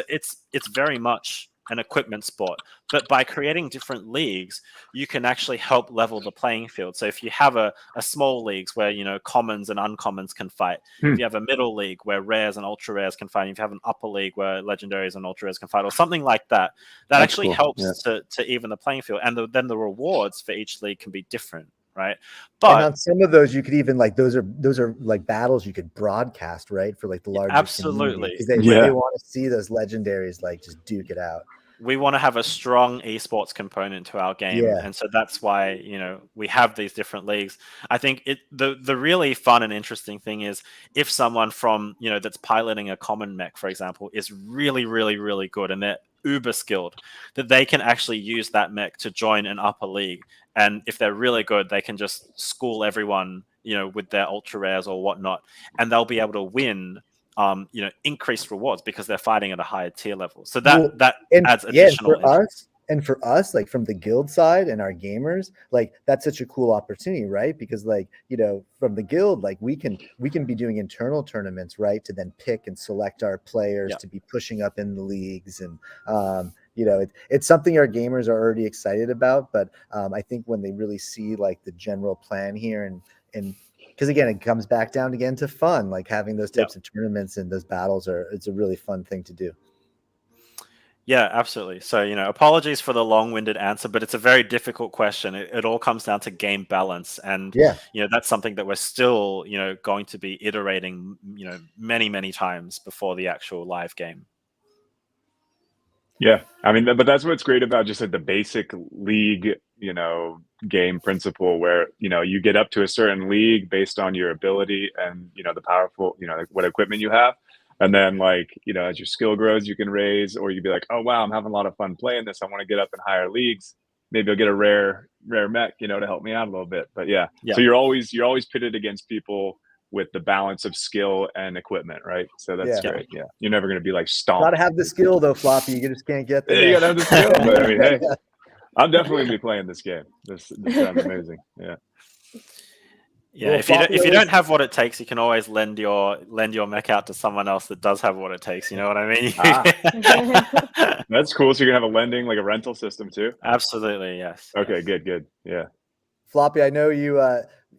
very much an equipment sport. But by creating different leagues, you can actually help level the playing field. So if you have a small leagues where, commons and uncommons can fight, if you have a middle league where rares and ultra rares can fight, if you have an upper league where legendaries and ultra rares can fight, or something like that, that's actually cool. Helps to even the playing field. And then the rewards for each league can be different. Right, but and on some of those, you could even, like, those are like battles you could broadcast, right, for like the larger absolutely, because they want to see those legendaries like just duke it out. We want to have a strong esports component to our game, and so that's why we have these different leagues. I think the really fun and interesting thing is if someone from that's piloting a common mech, for example, is really really really good and they're uber skilled, that they can actually use that mech to join an upper league. And if they're really good, they can just school everyone, with their ultra rares or whatnot, and they'll be able to win, increased rewards because they're fighting at a higher tier level. So that adds additional interest. And for us, like from the guild side and our gamers, like that's such a cool opportunity, right? Because like, from the guild, like we can be doing internal tournaments, right? To then pick and select our players to be pushing up in the leagues. And, it's something our gamers are already excited about. But I think when they really see like the general plan here and because again, it comes back down again to fun, like having those types of tournaments and those battles it's a really fun thing to do. Yeah, absolutely. So, apologies for the long-winded answer, but it's a very difficult question. It all comes down to game balance. And, that's something that we're still, going to be iterating, many, many times before the actual live game. Yeah. I mean, but that's what's great about just like the basic league, game principle where, you get up to a certain league based on your ability and, the powerful, like what equipment you have. And then like, as your skill grows, you can raise, or you'd be like, oh, wow, I'm having a lot of fun playing this. I want to get up in higher leagues. Maybe I'll get a rare mech, to help me out a little bit. But so you're always pitted against people with the balance of skill and equipment, right? So that's great. Yeah. You're never going to be like stomped. Gotta have the skill though, Floppy. You just can't get there. You gotta have the skill. But I mean, hey, I'm definitely gonna be playing this game. This sounds amazing. Yeah. Yeah, well, if you don't have what it takes, you can always lend your mech out to someone else that does have what it takes. You know what I mean? That's cool. So you're gonna have a lending, like a rental system too? Absolutely, yes. Okay, good. Yeah. Floppy, I know you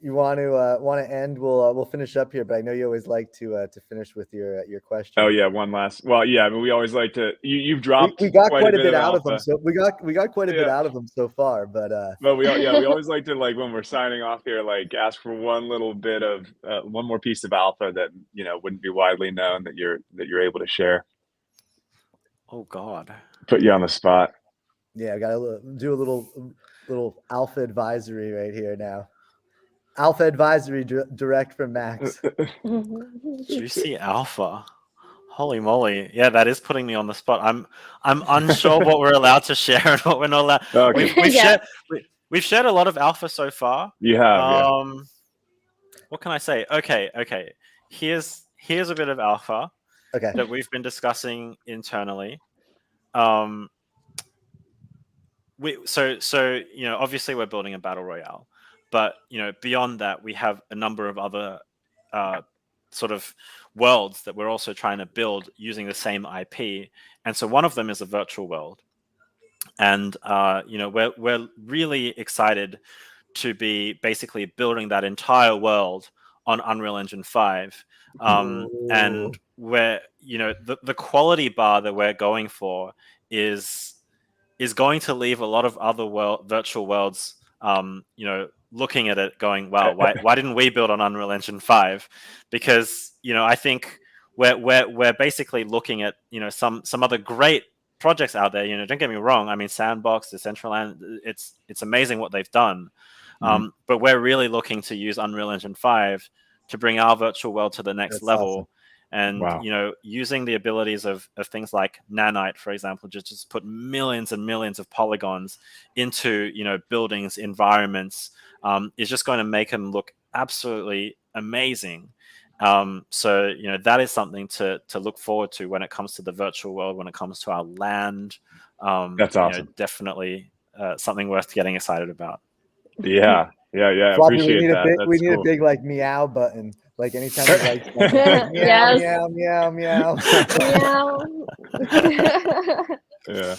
want to end. We'll finish up here, but I know you always like to finish with your question. Oh yeah, one last. Well, yeah, I mean, we always like to. You've dropped. We got quite a bit out of them. So we got quite a bit out of them so far, but. But we always like to, like, when we're signing off here, like ask for one little bit of one more piece of alpha that wouldn't be widely known that you're able to share. Oh God. Put you on the spot. Yeah, I gotta do a little alpha advisory right here now. Alpha advisory direct from Max. Juicy alpha. Holy moly. Yeah, that is putting me on the spot. I'm unsure what we're allowed to share and what we're not allowed. Okay. We've shared a lot of alpha so far. You have. What can I say? Okay. Here's a bit of alpha that we've been discussing internally. Obviously we're building a battle royale, but beyond that, we have a number of other sort of worlds that we're also trying to build using the same IP. And so one of them is a virtual world, and we're really excited to be basically building that entire world on Unreal Engine 5. And where the quality bar that we're going for is going to leave a lot of other virtual worlds looking at it going, wow, why didn't we build on Unreal Engine 5? Because I think we're basically looking at some other great projects out there. Don't get me wrong. I mean, Sandbox, Decentraland, it's amazing what they've done. But we're really looking to use Unreal Engine 5 to bring our virtual world to the next level. Awesome. And using the abilities of things like Nanite, for example, just put millions and millions of polygons into buildings, environments, is just going to make them look absolutely amazing. So that is something to look forward to when it comes to the virtual world, when it comes to our land. That's awesome. Definitely something worth getting excited about. Yeah. Floppy, Appreciate that. We need a big like meow button. Like anytime you like something, like, meow, meow, meow, meow. Yeah.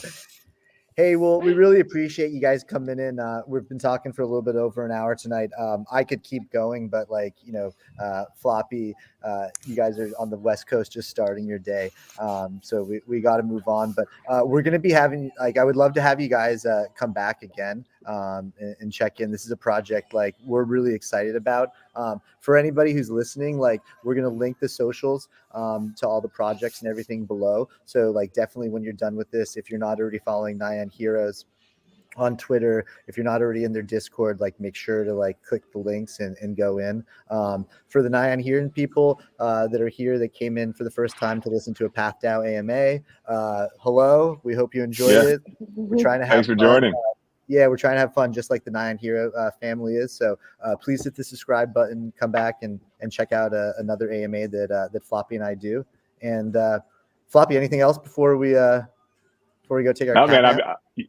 Hey, well, we really appreciate you guys coming in. We've been talking for a little bit over an hour tonight. I could keep going, but Floppy, you guys are on the West Coast just starting your day. So we got to move on, but we're going to be having, I would love to have you guys come back again and check in. This is a project we're really excited about. For anybody who's listening, we're going to link the socials to all the projects and everything below. So definitely when you're done with this, if you're not already following Nyan Heroes on Twitter, if you're not already in their Discord, make sure to click the links and go in. For the Nyan Heroes people that are here that came in for the first time to listen to a PathDAO AMA, hello, we hope you enjoyed it. We're trying to have Thanks for joining. We're trying to have fun just like the Nyan Hero family is. So please hit the subscribe button, come back and check out another AMA that Floppy and I do. And Floppy, anything else before we go take our man,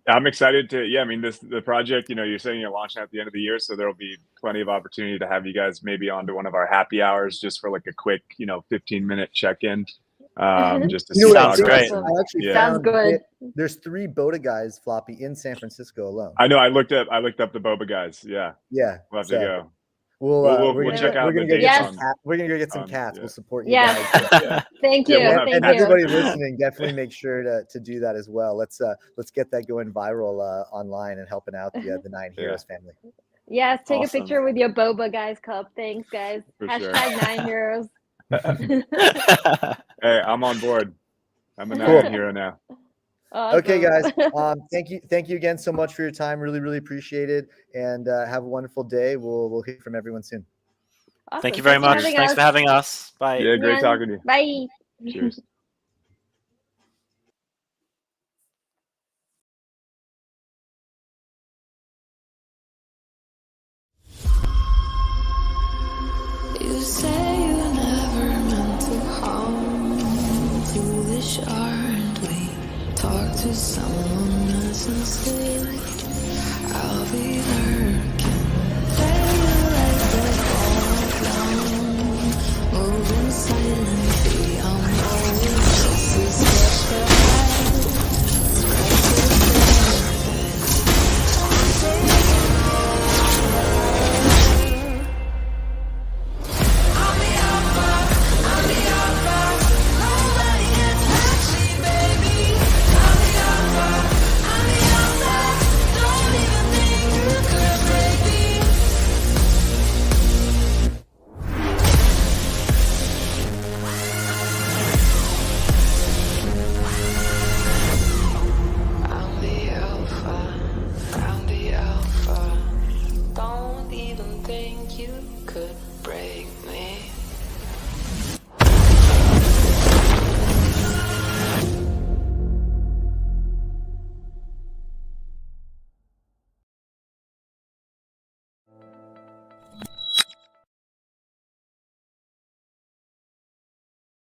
I'm excited to, the project, you're saying you're launching at the end of the year, so there'll be plenty of opportunity to have you guys maybe onto one of our happy hours just for a quick, 15-minute check-in. Just to see sounds great. I actually sounds good. There's 3 Boda guys, Floppy, in San Francisco alone. I know. I looked up the Boba guys. Yeah. Yeah. We'll have to go. We'll check out the dates. We're gonna go get some cats. Yeah. We'll support you guys. Thank you. And everybody listening, definitely make sure to do that as well. Let's get that going viral online and helping out the Nyan Heroes family. Yes, take Awesome. a picture with your Boba guys cup. Thanks, guys. For # sure. Nyan Heroes. Hey, I'm on board. I'm a Nyan Hero now. Awesome. Okay, guys. Thank you again so much for your time. Really, really appreciate it. And have a wonderful day. We'll hear from everyone soon. Awesome. Thank you very much. Thanks for having us. Bye. Yeah, great talking to you. Bye. Cheers. You say you never meant to harm. Foolish, aren't we? Talk to someone as and say, I'll be there.